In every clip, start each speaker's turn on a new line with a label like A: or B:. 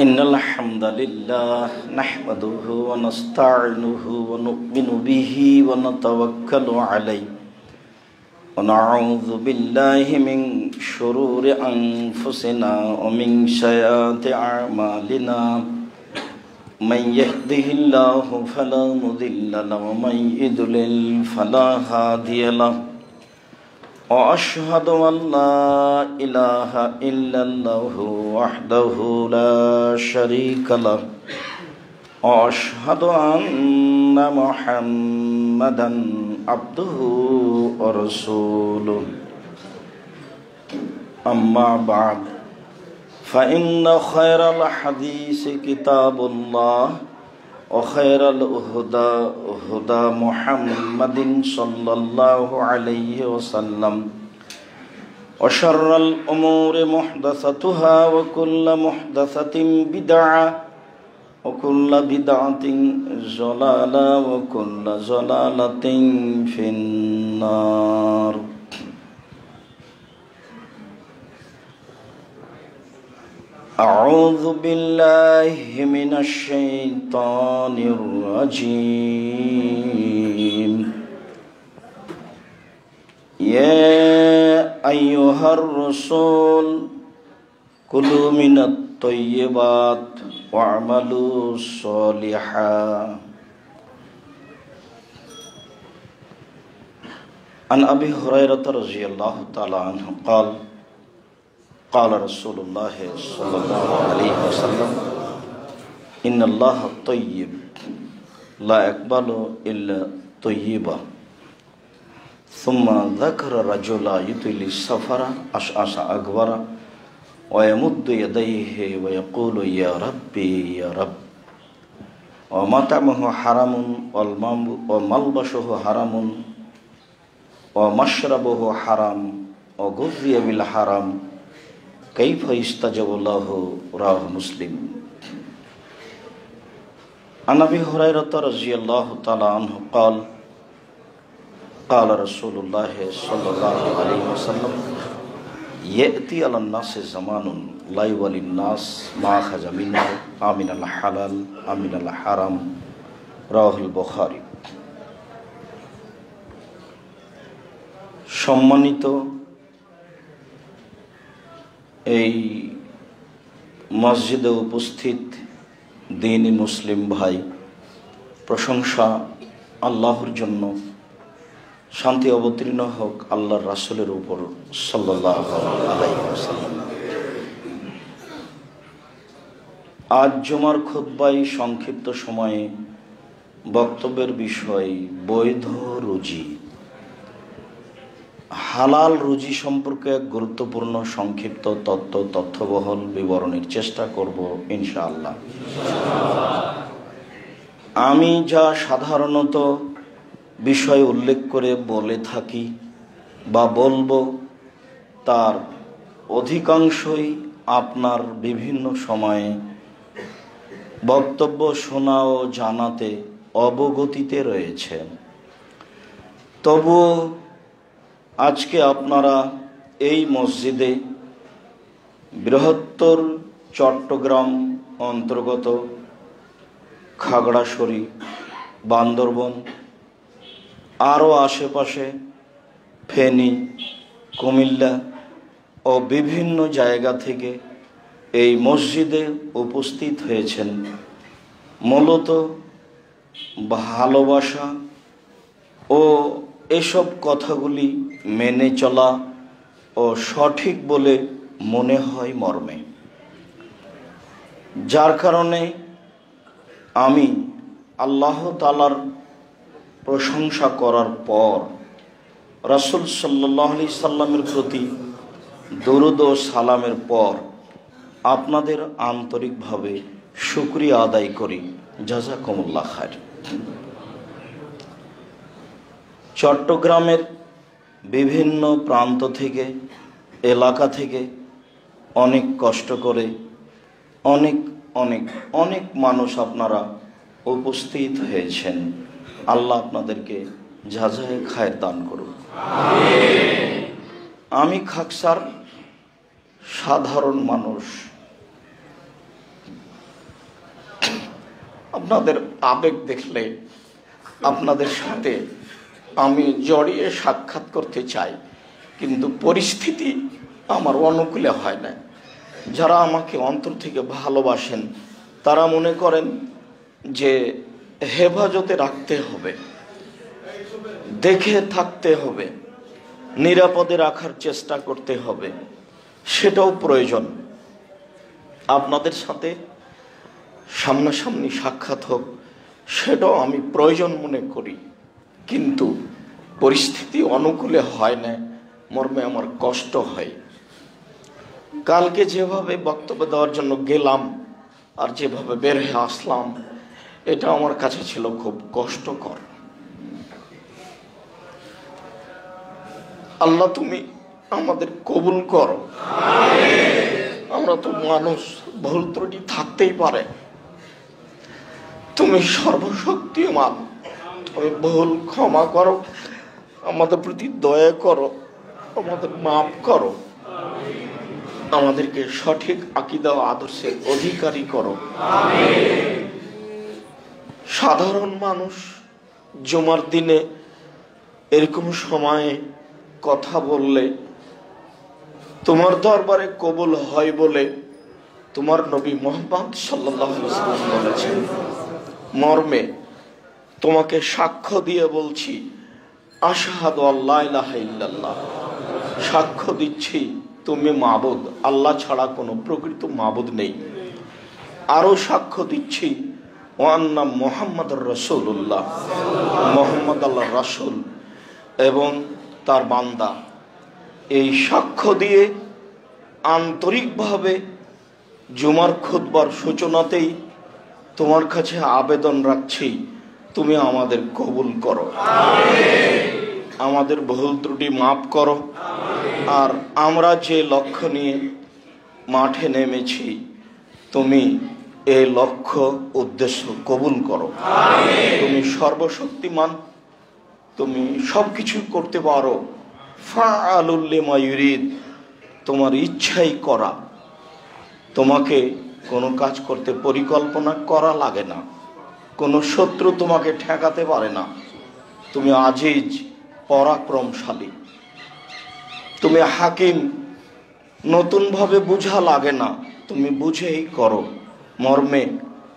A: innal hamdalillah nahmaduhu wa nasta'inuhu wa nu'minu bihi wa natawakkalu alayhi wa na'udzu billahi min shururi anfusina wa min sayyiati a'malina man yahdihillahu fala mudilla lahu wa man yudlil fala hadiya lahu wa ashhadu an la ilaha illallah wahdahu la sharika lahu wa ashhadu anna muhammadan abduhu wa rasuluhu amma ba'd fa inna khairal hadisi kitabullah wa khairal huda Muhammadin sallallahu alaihi wasallam wa sharral umuri muhdatsatuha wa kullu muhdatsatin bid'ah wa kullu bid'atin dhalalah wa kullu dhalalatin finnar. أعوذ بالله من الشيطان الرجيم يا أيها الرسول كلوا من الطيبات واعملوا صالحا عن أبي هريرة رضي الله تعالى عنه قال قال رسول الله صلى الله عليه وسلم إن الله طيب لا يقبل إلا طيبا ثم ذكر رجلا يطيل السفر أشعث أغبر ويمد يديه ويقول يا ربي يا رب ومطعمه حرام وملبسه حرام ومشربه حرام وغذي بالحرام كيف يستجاب له رواه مسلم. عن أبي هريرة رضي الله تعالى عنه قال قال رسول الله صلى الله عليه وسلم يأتي على الناس زمان لا يولي الناس ما أخذ منه من الحلال من الحرام رواه البخاري. সম্মানিত এই মসজিদে উপস্থিত দ্বীনি মুসলিম ভাই, প্রশংসা আল্লাহর জন্য, শান্তি অবতীর্ণ হোক আল্লাহর রাসূলের উপর সাল্লাল্লাহু আলাইহি ওয়াসাল্লাম। আজ জুমার খুতবায় সংক্ষিপ্ত সময়ে বক্তব্যের বিষয় বৈধ রুজি। হালাল রুজি সম্পর্কে এক গুরুত্বপূর্ণ সংক্ষিপ্ত তথ্যবহল বিবরণের চেষ্টা করব ইনশাআল্লাহ। আমি যা সাধারণত বিষয় উল্লেখ করে বলে থাকি বা বলবো, তার অধিকাংশই আপনার বিভিন্ন সময়ে বক্তব্য শোনা ও জানাতে অবগতিতে রয়েছে। তবুও আজকে আপনারা এই মসজিদে বৃহত্তর চট্টগ্রাম অন্তর্গত খাগড়াছড়ি, বান্দরবন, আরও আশেপাশে ফেনী, কুমিল্লা ও বিভিন্ন জায়গা থেকে এই মসজিদে উপস্থিত হয়েছেন মূলত ভালোবাসা ও এসব কথাগুলি মেনে চলা ও সঠিক বলে মনে হয় মর্মে, যার কারণে আমি আল্লাহ তাআলার প্রশংসা করার পর রাসূল সাল্লাল্লাহু আলাইহি সাল্লামের প্রতি দরুদ ও সালামের পর আপনাদের আন্তরিকভাবে শুকরিয়া আদায় করি। জাযাকুমুল্লাহ খায়র। চট্টগ্রামের বিভিন্ন প্রান্ত থেকে, এলাকা থেকে অনেক কষ্ট করে অনেক মানুষ আপনারা উপস্থিত হয়েছেন। আল্লাহ আপনাদেরকে জাযায়ে খায়র দান করুন। আমি খাকসার সাধারণ মানুষ। আপনাদের আবেগ দেখলে আপনাদের সাথে আমি জড়িয়ে সাক্ষাৎ করতে চাই, কিন্তু পরিস্থিতি আমার অনুকূলে হয় না। যারা আমাকে অন্তর থেকে ভালোবাসেন তারা মনে করেন যে হেফাজতে রাখতে হবে, দেখে থাকতে হবে, নিরাপদে রাখার চেষ্টা করতে হবে, সেটাও প্রয়োজন। আপনাদের সাথে সামনাসামনি সাক্ষাৎ হোক, সেটাও আমি প্রয়োজন মনে করি, কিন্তু পরিস্থিতি অনুকূলে হয় না, মর্মে আমার কষ্ট হয়। কালকে যেভাবে বক্তব্য দেওয়ার জন্য গেলাম আর যেভাবে বের হয়ে আসলাম, এটা আমার কাছে ছিল খুব কষ্টকর। আল্লাহ তুমি আমাদের কবুল করো। আমরা তো মানুষ, ভুল ত্রুটি থাকতেই পারে। তুমি সর্বশক্তিমান, তুমি ভুল ক্ষমা করো, আমাদের প্রতি দয়া করো, আমাদের মাফ করো, আমাদেরকে সঠিক আকীদা ও আদর্শের অধিকারী করো। সাধারণ মানুষ জুমার দিনে এরকম সময়ে কথা বললে তোমার দরবারে কবুল হয় বলে তোমার নবী মুহাম্মদ সাল্লাল্লাহু আলাইহি ওয়াসাল্লাম বলেছেন। মর্মে তোমাকে সাক্ষ্য দিয়ে বলছি, আশহাদু আল্লা ইলাহা ইল্লাল্লাহ, সাক্ষ্য দিচ্ছি তুমি মাবুদ, আল্লাহ ছাড়া কোনো প্রকৃত মাবুদ নেই। আরো সাক্ষ্য দিচ্ছি ওয়ান্না মুহাম্মাদুর রাসূলুল্লাহ, মুহাম্মদ আল্লাহর রাসূল এবং তার বান্দা। এই সাক্ষ্য দিয়ে আন্তরিকভাবে জুমার খুতবার সূচনাতেই তোমার কাছে আবেদন রাখছি, তুমি আমাদের কবুল করো, আমাদের ভুল ত্রুটি মাফ করো। আর আমরা যে লক্ষ্য নিয়ে মাঠে নেমেছি, তুমি এই লক্ষ্য উদ্দেশ্য কবুল করো। তুমি সর্বশক্তিমান, তুমি সবকিছু করতে পারো। ফাআলুল লিমা ইউরিদ, তোমার ইচ্ছাই করা। তোমাকে কোনো কাজ করতে পরিকল্পনা করা লাগে না, কোনো শত্রু তোমাকে ঠেকাতে পারে না। তুমি আজিজ, পরাক্রমশালী, তুমি হাকিম, নতুনভাবে বুঝা লাগে না, তুমি বুঝেই করো। মর্মে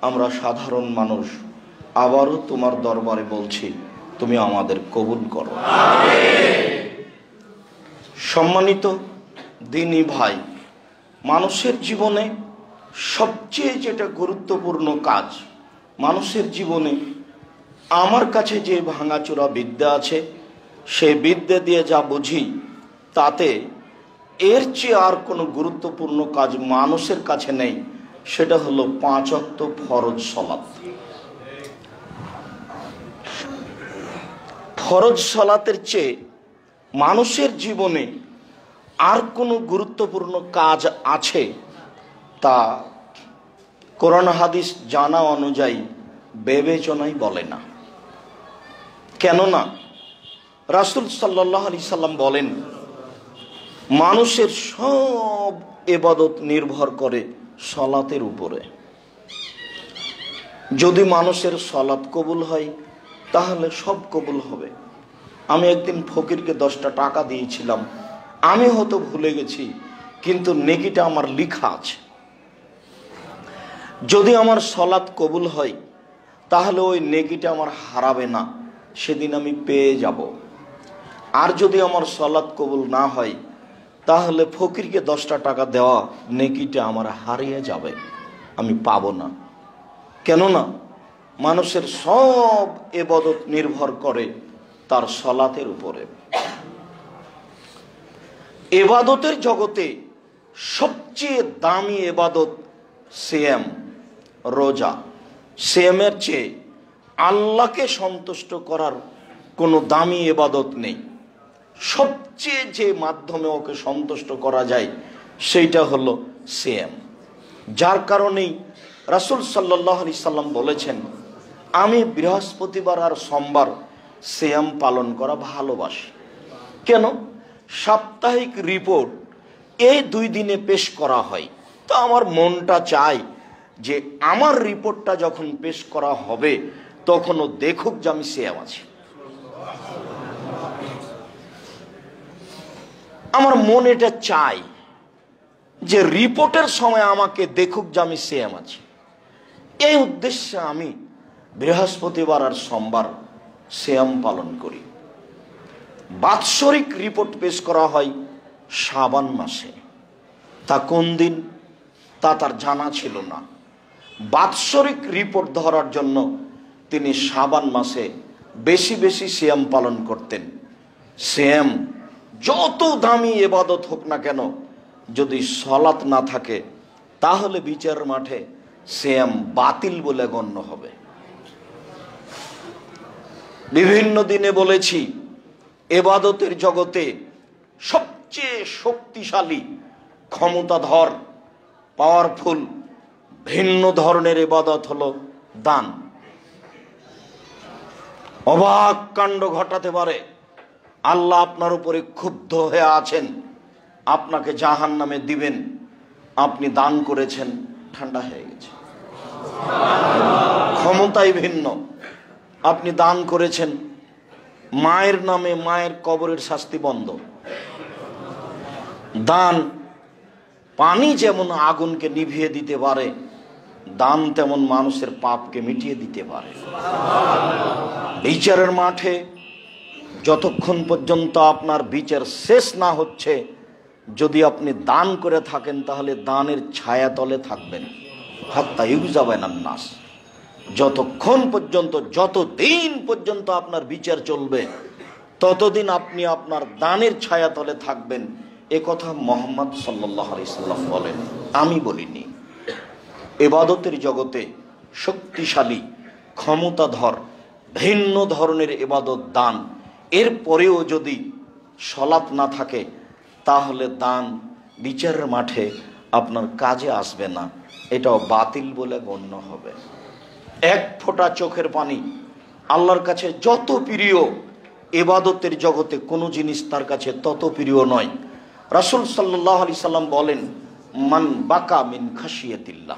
A: আমরা সাধারণ মানুষ আবারও তোমার দরবারে বলছি, তুমি আমাদের কবুল করো। সম্মানিত দিনী ভাই, মানুষের জীবনে সবচেয়ে যেটা গুরুত্বপূর্ণ কাজ, মানুষের জীবনে আমার কাছে যে ভাঙাচোরা বিদ্যা আছে, সেই বিদ্যা দিয়ে যা বুঝি, তাতে এর চেয়ে আর কোনো গুরুত্বপূর্ণ কাজ মানুষের কাছে নেই। সেটা হলো 5 ওয়াক্ত ফরজ সালাত। ফরজ সালাতের চেয়ে মানুষের জীবনে আর কোনো গুরুত্বপূর্ণ কাজ আছে তা কোরআন হাদিস জানা অনুযায়ী বিবেচনাই বলে না। কেননা রাসূল সাল্লাল্লাহু আলাইহি সাল্লাম বলেন, মানুষের সব ইবাদত নির্ভর করে সালাতের উপরে। যদি মানুষের সালাত কবুল হয় তাহলে সব কবুল হবে। আমি একদিন ফকিরকে 10টা টাকা দিয়েছিলাম, আমি হয়তো ভুলে গেছি, কিন্তু নেকিটা আমার লেখা আছে। যদি আমার সালাত কবুল হয় তাহলে ওই নেকিটা আমার হারাবে না, সেদিন আমি পেয়ে যাব। আর যদি আমার সালাত কবুল না হয় তাহলে ফকিরকে 10টা টাকা দেওয়া নেকিটা আমার হারিয়ে যাবে, আমি পাবো না। কেননা মানুষের সব ইবাদত নির্ভর করে তার সালাতের উপরে। ইবাদতের জগতে সবচেয়ে দামি ইবাদত সিয়াম, রোজা। সিয়ামের চেয়ে আল্লাহকে সন্তুষ্ট করার কোনো দামি ইবাদত নেই। সবচেয়ে যে মাধ্যমে ওকে সন্তুষ্ট করা যায় সেইটা হলো সিয়াম। যার কারণেই রাসূল সাল্লাল্লাহু আলাইহি সাল্লাম বলেছেন, আমি বৃহস্পতিবার আর সোমবার সিয়াম পালন করা ভালোবাসি। কেন? সাপ্তাহিক রিপোর্ট এই 2 দিনে পেশ করা হয়। তো আমার মনটা চায় যে আমার রিপোর্টটা যখন পেশ করা হবে তখনও দেখুক যে আমি সিয়াম আছি। আমার মন এটা চাই যে রিপোর্টের সময় আমাকে দেখুক যে আমি সিয়াম আছি। এই উদ্দেশ্যে আমি বৃহস্পতিবার আর সোমবার সিয়াম পালন করি। বাৎসরিক রিপোর্ট পেশ করা হয় শাবান মাসে। তা কোন দিন তা তার জানা ছিল না। বাৎসরিক রিপোর্ট ধরার জন্য তিনি শাবান মাসে বেশি বেশি সিয়াম পালন করতেন। সিয়াম যত দামি ইবাদত হোক না কেন, যদি সালাত না থাকে তাহলে বিচার মাঠে সিয়াম বাতিল বলে গণ্য হবে। বিভিন্ন দিনে বলেছি, ইবাদতের জগতে সবচেয়ে শক্তিশালী, ক্ষমতাধর, পাওয়ারফুল ভিন্ন ধরনের ইবাদত হলো দান। অবাক কাণ্ড ঘটাতে পারে। আল্লাহ আপনার উপরে ক্ষুব্ধ হয়ে আছেন, আপনাকে জাহান্নামে দিবেন, আপনি দান করেছেন, ঠান্ডা হয়ে গেছে। ক্ষমতাই ভিন্ন। আপনি দান করেছেন, মায়ের নামে মায়ের কবরের শাস্তি বন্ধ। দান পানি যেমন আগুনকে নিভিয়ে দিতে পারে, দান তেমন মানুষের পাপকে মিটিয়ে দিতে পারে। বিচারের মাঠে যতক্ষণ পর্যন্ত আপনার বিচার শেষ না হচ্ছে, যদি আপনি দান করে থাকেন তাহলে দানের ছায়াতলে থাকবেন। হাত্তা ইউজাবানান নাস, যতক্ষণ পর্যন্ত, যতদিন পর্যন্ত আপনার বিচার চলবে ততদিন আপনি আপনার দানের ছায়াতলে থাকবেন। এ কথা মুহাম্মদ সাল্লাল্লাহু আলাইহি সাল্লাম বলেন, আমি বলিনি। ইবাদতের জগতে শক্তিশালী, ক্ষমতাধর ভিন্ন ধরনের ইবাদত দান। এরপরেও যদি সালাত না থাকে তাহলে দান বিচারের মাঠে আপনার কাজে আসবে না, এটাও বাতিল বলে গণ্য হবে। এক ফোঁটা চোখের পানি আল্লাহর কাছে যত প্রিয়, ইবাদতের জগতে কোনো জিনিস তার কাছে তত প্রিয় নয়। রাসূল সাল্লাল্লাহু আলাইহি সাল্লাম বলেন, মান বাকা মিন খাশিয়াতিল্লাহ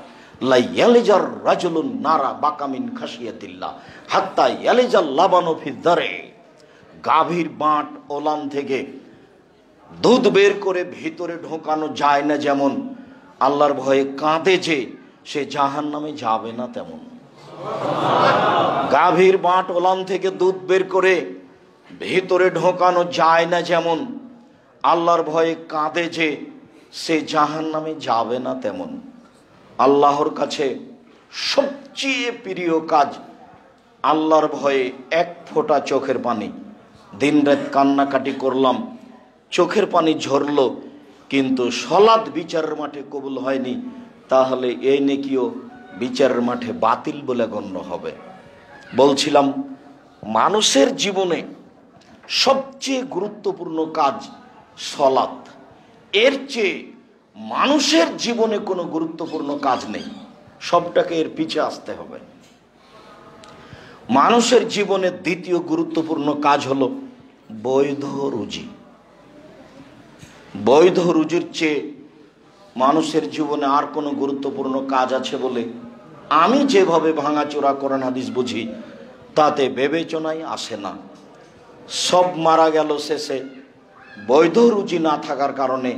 A: লা ইয়ালিজার রাজুলুন নারা বাকা মিন খাশিয়াতিল্লাহ হাত্তা ইয়ালিজাল লাবানু ফি দারে। গাভীর বাঁট ওলান থেকে দুধ বের করে ভিতরে ঢোকানো যায় না যেমন, আল্লাহর ভয়ে কাঁদে যে সে জাহান্নামে যাবে না তেমন। গাভীর বাঁট ওলান থেকে দুধ বের করে ভিতরে ঢোকানো যায় না যেমন, আল্লাহর ভয়ে কাঁদে যে সে জাহান্নামে যাবে না তেমন। আল্লাহর কাছে সবচেয়ে প্রিয় কাজ আল্লাহর ভয়ে এক ফোঁটা চোখের পানি। দিনরাত কান্নাকাটি করলাম, চোখের পানি ঝরল, কিন্তু সালাত বিচারের মাঠে কবুল হয়নি, তাহলে এই নেকিও বিচারের মাঠে বাতিল বলে গণ্য হবে। বলছিলাম, মানুষের জীবনে সবচেয়ে গুরুত্বপূর্ণ কাজ সালাত। এর চেয়ে মানুষের জীবনে কোনো গুরুত্বপূর্ণ কাজ নেই, সবটাকে এর পিছে আসতে হবে। মানুষের জীবনে দ্বিতীয় গুরুত্বপূর্ণ কাজ হলো বৈধ রুজি। বৈধ রুজির চেয়ে মানুষের জীবনে আর কোনো গুরুত্বপূর্ণ কাজ আছে বলে আমি যেভাবে ভাঙাচোরা কোরআন হাদিস বুঝি তাতে বিবেচনায় আসে না। সব মারা গেল শেষে, বৈধ রুজি না থাকার কারণে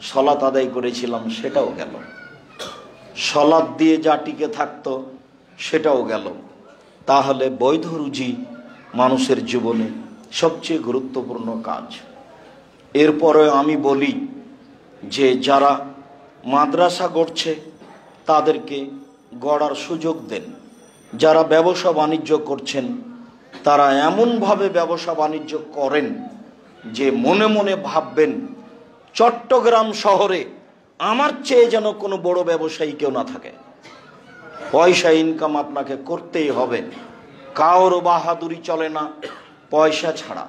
A: সালাত আদায় করেছিলাম সেটাও গেল, সালাত দিয়ে যা টিকে থাকতো সেটাও গেল। তাহলে বৈধ রুজি মানুষের জীবনে সবচেয়ে গুরুত্বপূর্ণ কাজ। এরপরে আমি বলি যে যারা মাদ্রাসা গড়ছে তাদেরকে গড়ার সুযোগ দেন। যারা ব্যবসা বাণিজ্য করছেন তারা এমনভাবে ব্যবসা বাণিজ্য করেন যে মনে মনে ভাববেন চট্টগ্রাম শহরে আমার চেয়ে যেন কোনো বড় ব্যবসায়ী কেউ না থাকে। পয়সা ইনকাম আপনাকে করতেই হবে, কারো বাহাদুরি চলে না পয়সা ছাড়া।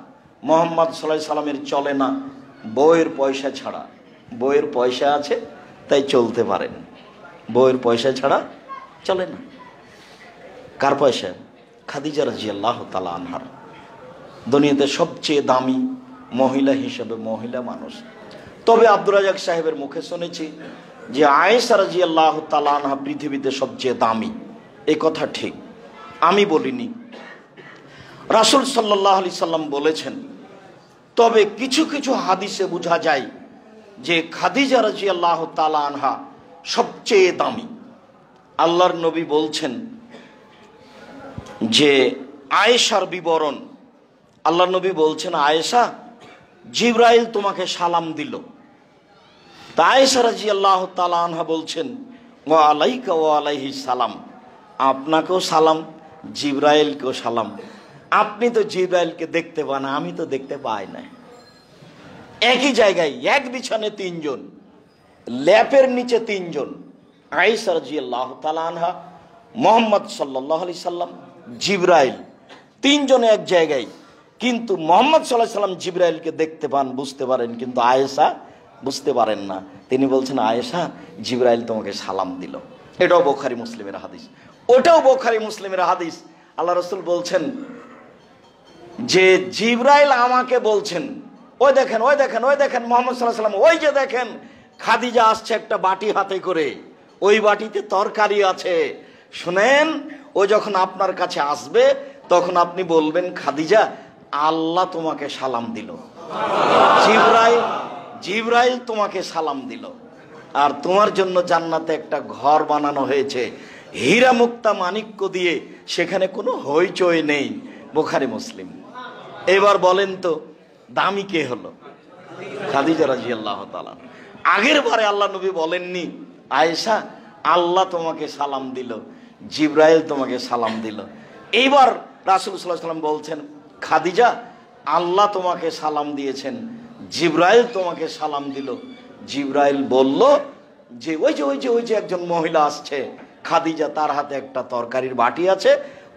A: মুহাম্মদ সাল্লাল্লাহু আলাইহি সাল্লামের চলে না বউয়ের পয়সা ছাড়া। বউয়ের পয়সা আছে তাই চলতে পারেন, বউয়ের পয়সা ছাড়া চলে না। কার পয়সা? খাদিজা রাদিয়াল্লাহু তাআলা আনহার। দুনিয়াতে সবচেয়ে দামি মহিলা হিসেবে মহিলা মানুষ। তবে আব্দুর রাজ্জাক সাহেবের মুখে শুনেছি যে আয়েশা রাদিয়াল্লাহু তাআলা আনহা পৃথিবীতে সবচেয়ে দামি। এই কথা ঠিক, আমি বলিনি, রাসূল সাল্লাল্লাহু আলাইহি সাল্লাম বলেছেন। তবে কিছু কিছু হাদিসে বোঝা যায় যে খাদিজা রাদিয়াল্লাহু তাআলা আনহা সবচেয়ে দামি। আল্লাহর নবী বলছেন যে আয়েশার বিবরণ, আল্লাহর নবী বলছেন, আয়েশা, জিবরাইল তোমাকে সালাম দিল। তা আয়েশা রাদিয়াল্লাহু তাআলা আনহা বলছেন, ওয়া আলাইকা ওয়া আলাইহিস সালাম, আপনাকেও সালাম, জিবরাইলকেও সালাম। আপনি তো জিবরাইলকে দেখতে পান, আমি তো দেখতে পাই না। একই জায়গায় এক বিছানে তিনজন, ল্যাপের নিচে তিনজন, আয়েশা রাদিয়াল্লাহু তাআলা আনহা, মুহাম্মদ সাল্লাল্লাহু আলাইহি সাল্লাম, জিবরাইল, তিনজনে এক জায়গায়। কিন্তু মুহাম্মদ সাল্লাল্লাহু আলাইহি সাল্লাম জিবরাইলকে দেখতে পান, বুঝতে পারেন, কিন্তু আয়েশা বুঝতে পারেন না। তিনি বলছেন, আয়েশা, জিবরাইল তোমাকে সালাম দিল। এটাও বুখারী মুসলিমের হাদিস, ওটাও বুখারী মুসলিমের হাদিস। আল্লাহ রাসূল বলছেন যে জিবরাইল আমাকে বলছেন, ওই দেখেন, ওই দেখেন, ওই দেখেন মুহাম্মদ সাল্লাল্লাহু আলাইহি সাল্লাম, ওই যে দেখেন খাদিজা আসছে একটা বাটি হাতে করে, ওই বাটিতে তরকারি আছে। শুনেন, ও যখন আপনার কাছে আসবে তখন আপনি বলবেন, খাদিজা, আল্লাহ তোমাকে সালাম দিল, জিবরাইল তোমাকে সালাম দিল, আর তোমার জন্য জান্নাতে একটা ঘর বানানো হয়েছে হীরা মুক্তা মাণিক্য দিয়ে, সেখানে কোনো হইচই নেই। বুখারী মুসলিম। এবার বলেন তো দামি কে হলো? খাদিজা রাদিয়াল্লাহু তাআলা। আগের বারে আল্লাহ নবী বলেননি, আয়েশা, আল্লাহ তোমাকে সালাম দিল, জিবরাইল তোমাকে সালাম দিল। এইবার রাসূল সাল্লাল্লাহু আলাইহি সাল্লাম বলছেন, খাদিজা, আল্লাহ তোমাকে সালাম দিয়েছেন, জিবরাইল তোমাকে সালাম দিল। জিবরাইল বলল যে ওই যে একজন মহিলা আসছে, খাদিজা, তার হাতে একটা তরকারির বাটি আছে,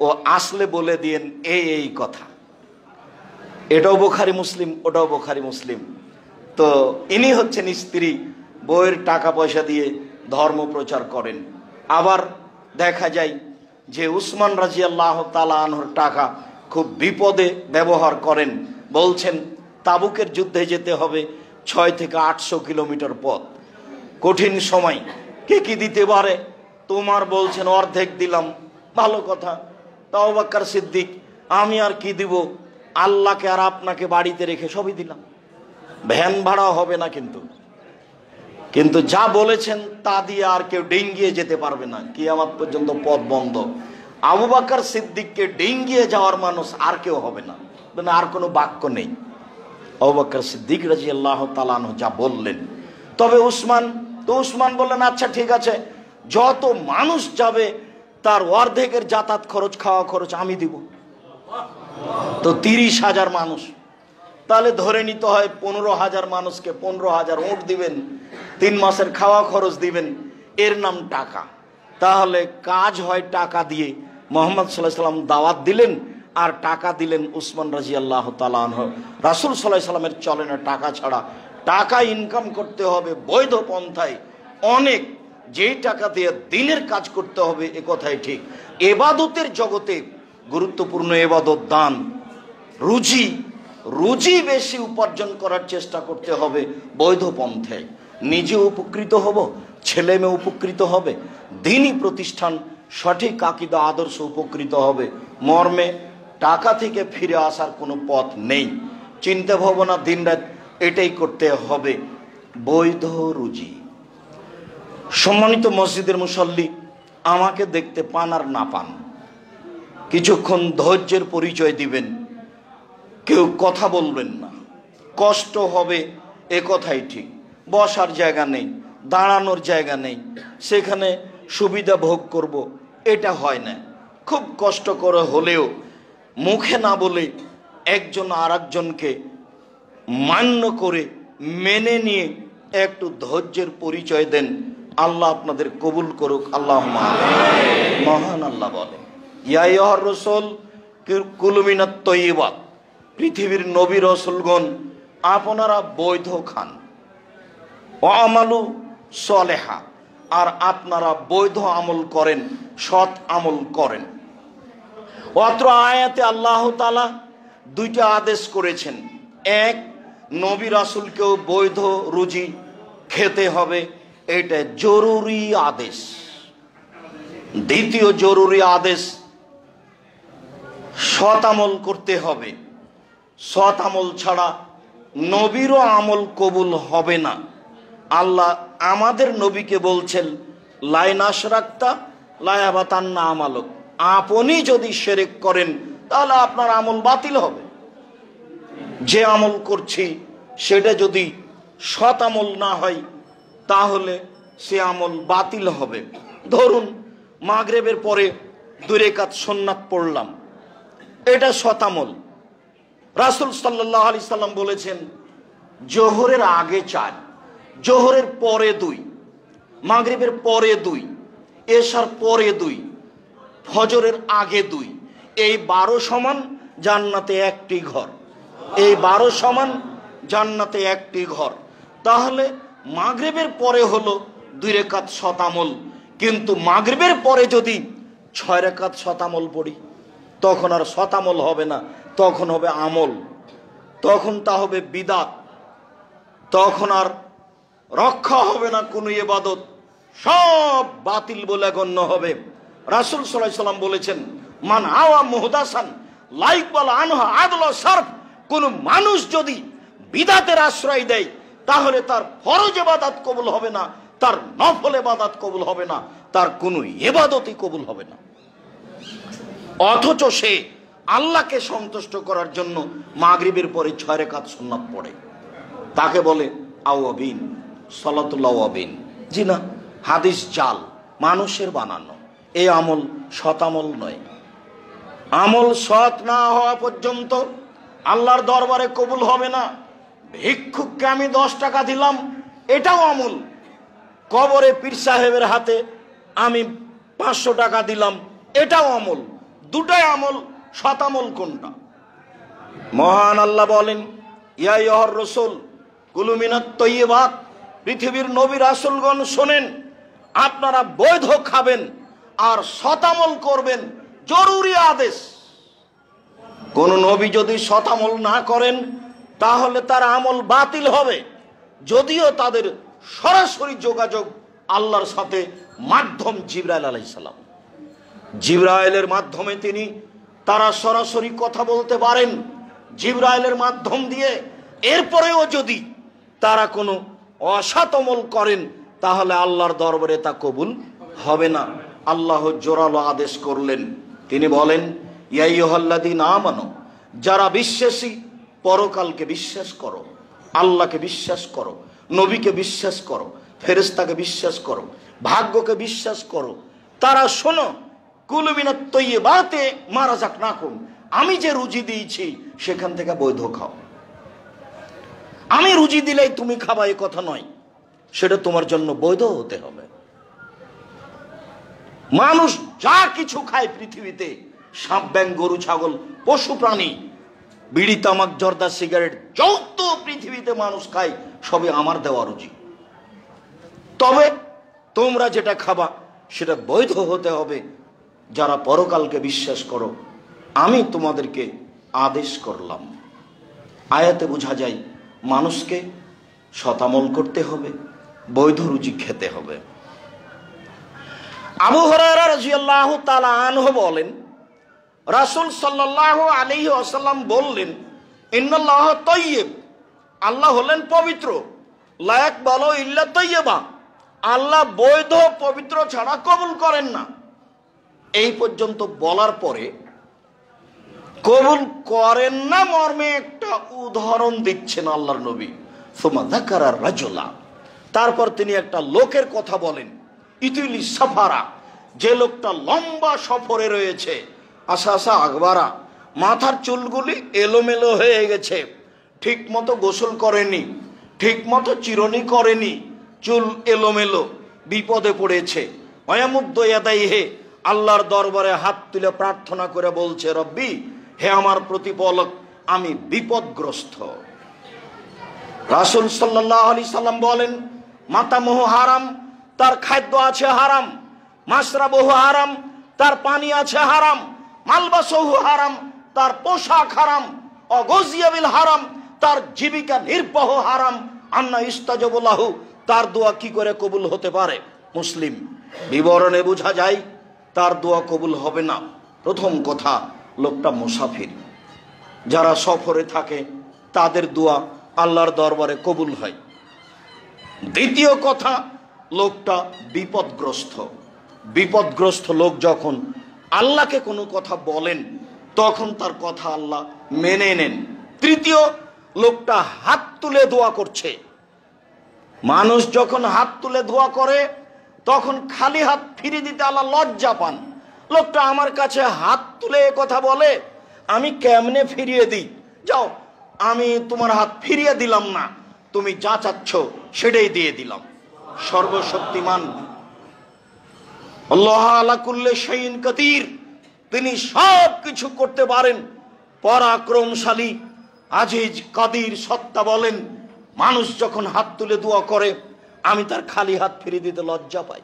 A: ও আসলে বলে দিয়েন এই কথা। এটাও বুখারী মুসলিম, ওটাও বুখারী মুসলিম। তো ইনি হচ্ছেন স্ত্রী, বউয়ের টাকা পয়সা দিয়ে ধর্ম প্রচার করেন। আবার দেখা যায় যে উসমান রাদিয়াল্লাহু তাআলা আনহুর টাকা খুব বিপদে ব্যবহার করেন। বলছেন তাবুকের যুদ্ধে যেতে হবে 6 থেকে 800 কিলোমিটার পথ, কঠিন সময়, কে কি দিতে পারে? তোমার বলছেন অর্ধেক দিলাম, ভালো কথা। তা আবু বকর সিদ্দিক, আমি আর কি দিব, আল্লাহকে আর আপনাকে বাড়িতে রেখে সবই দিলাম, ভ্যান ভাড়া হবে না, কিন্তু যা বলেছেন তা দিয়ে আর কেউ ডিঙ্গিয়ে যেতে পারবে না, কিয়ামত পর্যন্ত পথ বন্ধ। আবু বকর সিদ্দিককে ডিঙ্গিয়ে যাওয়ার মানুষ আর কেউ হবে না, মানে আর কোনো বাক্য নেই। আবু বকর সিদ্দিক রাদিয়াল্লাহু তাআলা আনহু যা বললেন। তবে উসমান বললেন, আচ্ছা ঠিক আছে, যত মানুষ যাবে তার অর্ধেকের যাতায়াত খরচ, খাওয়া খরচ আমি দিব। তো 30,000 মানুষ, তাহলে ধরে নিতে হয় 15,000 মানুষকে 15,000 উট দিবেন, 3 মাসের খাওয়া খরচ দিবেন, এর নাম টাকা। তাহলে কাজ হয় টাকা দিয়ে। মুহাম্মদ সাল্লাল্লাহু আলাইহি সাল্লাম দাওয়াত দিলেন আর টাকা দিলেন উসমান রাদিয়াল্লাহু তাআলা আনহু। রাসূল সাল্লাল্লাহু আলাইহি সাল্লামের চলে না টাকা ছাড়া, টাকা ইনকাম করতে হবে বৈধ পন্থায়, অনেক, যেই টাকা দিয়ে দিনের কাজ করতে হবে, এ কথাই ঠিক। ইবাদতের জগতে গুরুত্বপূর্ণ ইবাদত দান, রুজি বেশি উপার্জন করার চেষ্টা করতে হবে বৈধ পন্থায়। নিজে উপকৃত হব, ছেলে মেয়ে উপকৃত হবে, দ্বীনি প্রতিষ্ঠান সঠিক আকীদা আদর্শ উপকৃত হবে, মর্মে টাকা থেকে ফিরে আসার কোনো পথ নেই। চিন্তা ভাবনা দিনরাত এটাই করতে হবে, বৈধ রুজি। সম্মানিত মসজিদের মুসল্লি, আমাকে দেখতে পান আর না পান, কিছুক্ষণ ধৈর্যের পরিচয় দিবেন, কেউ কথা বলবেন না, কষ্ট হবে, এ কথাই ঠিক। বসার জায়গা নেই, দাঁড়ানোর জায়গা নেই, সেখানে সুবিধা ভোগ করব, এটা হয় না। খুব কষ্ট করে হলেও মুখে না বলে একজন আর একজনকে মান্য করে মেনে নিয়ে একটু ধৈর্যের পরিচয় দেন। আল্লাহ আপনাদের কবুল করুক, আল্লাহুম্মা আমিন। মহান আল্লাহ বলেন, ইয়া আইয়ুহার রাসূল কুলু মিনাত তাইয়্যিবাত, পৃথিবীর নবী রাসূলগণ আপনারা বৈধ খান, ওয়া আমালু সলেহা, আর আপনারা বৈধ আমল করেন, সৎ আমল করেন। অত্র আয়াতে আল্লাহ তাআলা দুইটা আদেশ করেছেন। এক, নবী রাসূলকেও বৈধ রুজি খেতে হবে, এটা জরুরি আদেশ। দ্বিতীয় জরুরি আদেশ, সৎ আমল করতে হবে। সৎ আমল ছাড়া নবীরও আমল কবুল হবে না। আল্লাহ আমাদের নবীকে বলছেন, লাইন আশরাকতা লায়াবাতান্না আমালক, আপনি যদি শিরক করেন তাহলে আপনার আমল বাতিল হবে। যে আমল করছি সেটা যদি সৎ আমল না হয় তাহলে সে আমল বাতিল হবে। ধরুন মাগরিবের পরে 2 রাকাত সুন্নাত পড়লাম, এটা সৎ আমল। রাসূল সাল্লাল্লাহু আলাইহি সাল্লাম বলেছেন, জোহরের আগে 4, জোহরের পরে 2, মাগরিবের পরে 2, এশার পরে 2, ফজরের আগে 2, এই 12 সমান জান্নাতে একটি ঘর। এই 12 সমান জান্নাতে একটি ঘর। তাহলে মাগরিবের পরে হলো 2 রাকাত সৎ আমল, কিন্তু মাগরিবের পরে যদি 6 রাকাত সৎ আমল পড়ি তখন আর সৎ আমল হবে না, তখন হবে আমল, তখন তা হবে বিদাত, তখন আর রক্ষা হবে না কোনো ইবাদত, সব বাতিল বলে গণ্য হবে। রাসূল সাল্লাল্লাহু আলাইহি সাল্লাম বলেছেন, মান আওয়া মুহদাসান লাইকবাল আনহা আদল সারফ, কোন মানুষ যদি বিদাতের আশ্রয় দেয় তাহলে তার ফরজ ইবাদত কবুল হবে না, তার নফল ইবাদত কবুল হবে না, তার কোনো ইবাদতই কবুল হবে না। অথচ সে আল্লাহকে সন্তুষ্ট করার জন্য মাগরিবের পরে 6 রাকাত সুন্নাত পড়ে, তাকে বলে আওয়াবিন, সালাতুল আওয়াবিন। জি না, হাদিস জাল, মানুষের বানানো। এই আমল সৎ আমল নয়। আমল সৎ না হওয়া পর্যন্ত আল্লাহর দরবারে কবুল হবে না। ভিক্ষুককে আমি 10 টাকা দিলাম, এটাও আমল। কবরে পীর সাহেবের হাতে আমি 500 টাকা দিলাম, এটাও আমল। দুটাই আমল। সৎ আমল কোনটা? মহান আল্লাহ বলেন, ইয়া আইয়ুহার রাসূল কুলু মিনাত তাইয়্যিবাত, পৃথিবীর নবী রাসূলগণ শোনেন, আপনারা বৈধ খাবেন আর সৎ আমল করবেন, জরুরি আদেশ। কোন নবী যদি সৎ আমল না করেন তাহলে তার আমল বাতিল হবে, যদিও তাদের সরাসরি যোগাযোগ আল্লাহর সাথে মাধ্যম জিবরাইল আলাইহিস সালাম। জিবরাইলের মাধ্যমে তারা সরাসরি কথা বলতে পারেন, জিবরাইলের মাধ্যম দিয়ে। এরপরেও যদি তারা কোনো অসৎ আমল করেন তাহলে আল্লাহর দরবারে তা কবুল হবে না। আল্লাহ জোরালো আদেশ করলেন, তিনি বলেন, ইয়া আইয়ুহাল্লাযীনা আমানু, যারা বিশ্বাসী, পরকালকে বিশ্বাস করো, আল্লাহকে বিশ্বাস করো, নবীকে বিশ্বাস করো, ফেরেশতাকে বিশ্বাস করো, ভাগ্যকে বিশ্বাস করো, তারা শোনো, কুলু মিনাত তাইয়্যিবাতি মা রাযাকনাকুম, আমি যে রুজি দিয়েছি সেখান থেকে বৈধ খাও। আমি রুজি দিলেই তুমি খাবা এই কথা নয়, সেটা তোমার জন্য বৈধ হতে হবে। মানুষ যা কিছু খায় পৃথিবীতে, সাপ, ব্যাঙ, গরু, ছাগল, পশু প্রাণী, বিড়ি, তামাক, জর্দা, সিগারেট, যত পৃথিবীতে মানুষ খায় সবই আমার দেওয়া রুজি। তবে তোমরা যেটা খাবা সেটা বৈধ হতে হবে। যারা পরকালকে বিশ্বাস করো, আমি তোমাদেরকে আদেশ করলাম। আয়াতে বোঝা যায় মানুষকে সতামল করতে হবে, বৈধ রুজি খেতে হবে। আবু হুরায়রা রাদিয়াল্লাহু তাআলা আনহু বলেন, রাসূল সাল্লাল্লাহু আলাইহি ওয়াসাল্লাম বললেন, ইন্নাল্লাহ তাইয়্যিব, আল্লাহ হলেন পবিত্র, লা ইয়াকবালু ইল্লা তাইয়্যিবা, আল্লাহ বৈধ পবিত্র ছাড়া কবুল করেন না। এই পর্যন্ত বলার পরে কবুল করেন না মর্মে একটা উদাহরণ দিচ্ছেন আল্লাহর নবী। সুমা যাকারা রাজুলা, তারপর তিনি একটা লোকের কথা বলেন, ইতিলি সাফারা, যে লোকটা লম্বা সফরে রয়েছে, আশা আশা আকবারা, মাথার চুলগুলি এলোমেলো হয়ে গেছে, ঠিক মতো গোসল করেনি, ঠিক মতো চিরুনি করেনি, চুল এলোমেলো, বিপদে পড়েছে। ওয়ায়ামুদ্দু ইয়াদাইহি, আল্লাহর দরবারে হাত তুলে প্রার্থনা করে বলছে, রব্বি, হে আমার প্রতিপালক, আমি বিপদগ্রস্ত। রাসূল সাল্লাল্লাহু আলাইহি সাল্লাম বলেন, মাতামুহু হারাম, তার খাদ্য আছে হারাম, মাশরাবুহু হারাম, তার পানি আছে হারাম, মালবাসুহু হারাম, তার পোশাক হারাম, অগজিয়া বিল হারাম, তার জীবিকা নির্বাহ হারাম, আন্না ইস্তাজাবু লাহু, তার দোয়া কি করে কবুল হতে পারে? মুসলিম বিবরণে বোঝা যায় তার দোয়া কবুল হবে না। প্রথম কথা, লোকটা মুসাফির, যারা সফরে থাকে তাদের দোয়া আল্লাহর দরবারে কবুল হয়। দ্বিতীয় কথা, লোকটা বিপদগ্রস্ত। বিপদগ্রস্ত লোক যখন আল্লাহকে কোনো কথা বলেন তখন তার কথা আল্লাহ মেনে নেন। তৃতীয়, লোকটা হাত তুলে দোয়া করছে। মানুষ যখন হাত তুলে দোয়া করে তখন খালি হাত ফিরিয়ে দিতে আল্লাহ লজ্জা পান। লোকটা আমার কাছে হাত তুলে কথা বলে, আমি কেমনে ফিরিয়ে দিই? যাও, আমি তোমার হাত ফিরিয়ে দিলাম না, তুমি যা চাচ্ছ সেটাই দিয়ে দিলাম। সর্বশক্তিমান আল্লাহ আলা কুল্লি শাইইন কাদির, তিনি সব কিছু করতে পারেন, পরাক্রমশালী, আজিজ, কাদির, সত্তা বলেন। মানুষ যখন হাত তুলে দোয়া করে আমি তার খালি হাত ফিরিয়ে দিতে লজ্জা পাই।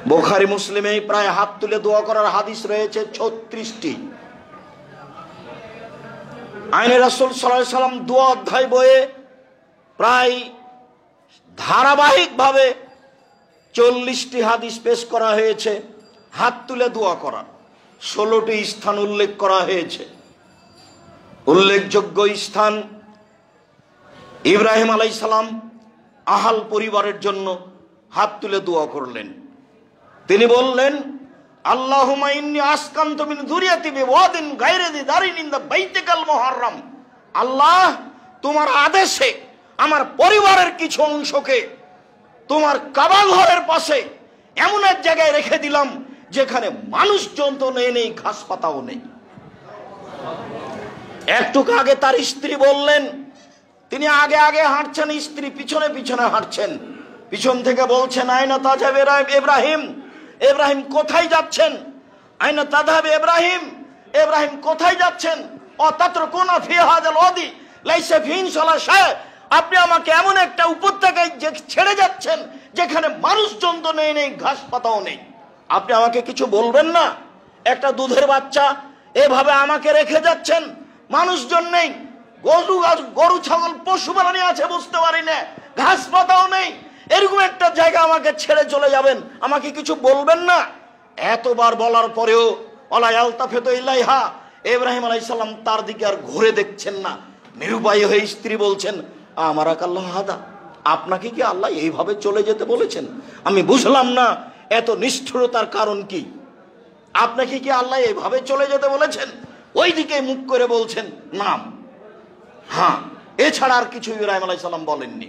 A: বুখারী মুসলিমে প্রায় হাত তুলে দোয়া করার হাদিস রয়েছে 36টি। আইনে রাসূল সাল্লাল্লাহু আলাইহি সাল্লাম দোয়া অধ্যায় বইয়ে প্রায় ধারাবাহিকভাবে 40টি হাদিস পেশ করা হয়েছে হাত তুলে দোয়া করা। 16টি স্থান উল্লেখ করা হয়েছে। উল্লেখযোগ্য স্থান, ইব্রাহিম আলাইহিস সালাম আহাল পরিবারের জন্য হাত তুলে দোয়া করলেন। তিনি বললেন, আল্লাহুম্মা ইন্নী আসকানতু মিন যুররিয়াতি বিওয়াদিন গায়রি যি দারিন ইনদা বাইতিকাল মুহাররাম। আল্লাহ, তোমার আদেশে আমার পরিবারের কিছু অংশকে তোমার কাবা ঘরের পাশে এমন এক জায়গায় রেখে দিলাম যেখানে মানুষজন তো নেই, ঘাস পাতাও নেই। একটু আগে তার স্ত্রী বললেন, তিনি আগে আগে হাঁটছেন, স্ত্রী পিছনে পিছনে হাঁটছেন। পিছন থেকে বলছেন, আইনা তাযহাব ইব্রাহিম, ইব্রাহিম কোথায় যাচ্ছেন? আইনা তাযহাব ইব্রাহিম, ইব্রাহিম কোথায় যাচ্ছেন? অতাতরকুনা ফি হাযাল ওয়াদি লাইসা ফিহি ইনশাআল্লাহ শায়, আপনি আমাকে এমন একটা উপত্যকায় ছেড়ে যাচ্ছেন যেখানে মানুষজন তো নেই, ঘাস পাতাও নেই। আপনি আমাকে কিছু বলবেন না? একটা দুধের বাচ্চা এভাবে আমাকে রেখে যাচ্ছেন, মানুষজন নেই, গরু ছাগল পশু প্রাণী আছে বুঝতে পারি না, ঘাস পাতাও নেই, এরকম একটা জায়গা আমাকে ছেড়ে চলে যাবেন, আমাকে কিছু বলবেন না? এতবার বলার পরেও ওয়ালা ইয়ালতাফিতু ইলাইহা, ইব্রাহিম আলাইহিস সালাম তার দিকে আর ঘুরে দেখছেন না। নিরুপায় হয়ে স্ত্রী বলছেন, আমারাকাল্লাহু হাদা, আপনাকে কি আল্লাহ এইভাবে চলে যেতে বলেছেন? আমি বুঝলাম না এত নিষ্ঠুরতার কারণ কি। আপনাকে কি আল্লাহ এইভাবে চলে যেতে বলেছেন? ওই দিকে মুখ করে বলছেন নাম, হ্যাঁ, এছাড়া আর কিছু ইব্রাহিম আলাইহিস সালাম বলেননি।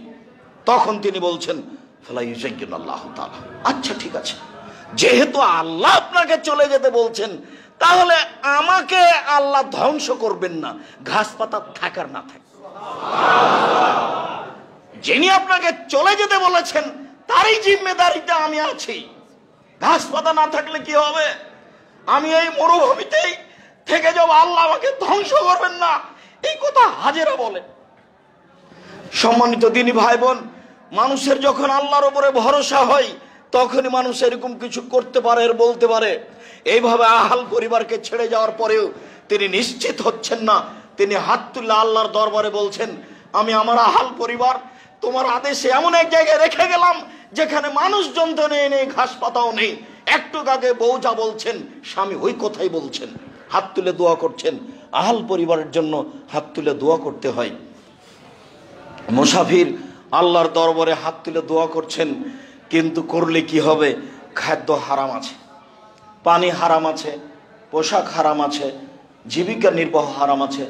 A: তখন তিনি বলছেন, ফালা ইউযায়্যিনুল্লাহু তাআলা, আচ্ছা ঠিক আছে, যেহেতু আল্লাহ আপনাকে চলে যেতে বলছেন তাহলে আমাকে আল্লাহ ধ্বংস করবেন না, ঘাস পাতা থাকার না থাকে। যিনি আপনাকে চলে যেতে বলেছেন তারই জিম্মেদারিতে আমি আছি। ঘাস পাতা না থাকলে কি হবে? আমি এই মরুভূমিতেই থেকে যাব, আল্লাহ আমাকে ধ্বংস করবেন না, এই কথা হাজেরা বলে। সম্মানিত দিনী ভাই বোন, মানুষের যখন আল্লাহর উপরে ভরসা হয় তখনই মানুষ এরকম কিছু করতে পারে, বলতে পারে। এইভাবে আহাল পরিবারকে ছেড়ে যাওয়ার পরেও তিনি নিশ্চিত হচ্ছেন না। তিনি হাত তুলে আল্লাহর দরবারে বলছেন, আমি আমার আহাল পরিবার তোমার আদেশে এমন এক জায়গায় রেখে গেলাম যেখানে মানুষজন তো নেই, ঘাস পাতাও নেই। একটু আগে বউ যা বলছেন স্বামী ওই কথাই বলছেন, হাত তুলে দোয়া করছেন। আহাল পরিবারের জন্য হাত তুলে দোয়া করতে হয়। মুসাফির আল্লাহর দরবারে হাত তুলে দোয়া করছেন, কিন্তু করলে কি হবে? খাদ্য হারাম আছে, পানি হারাম আছে, পোশাক হারাম আছে, জীবিকা নির্বাহ হারাম আছে,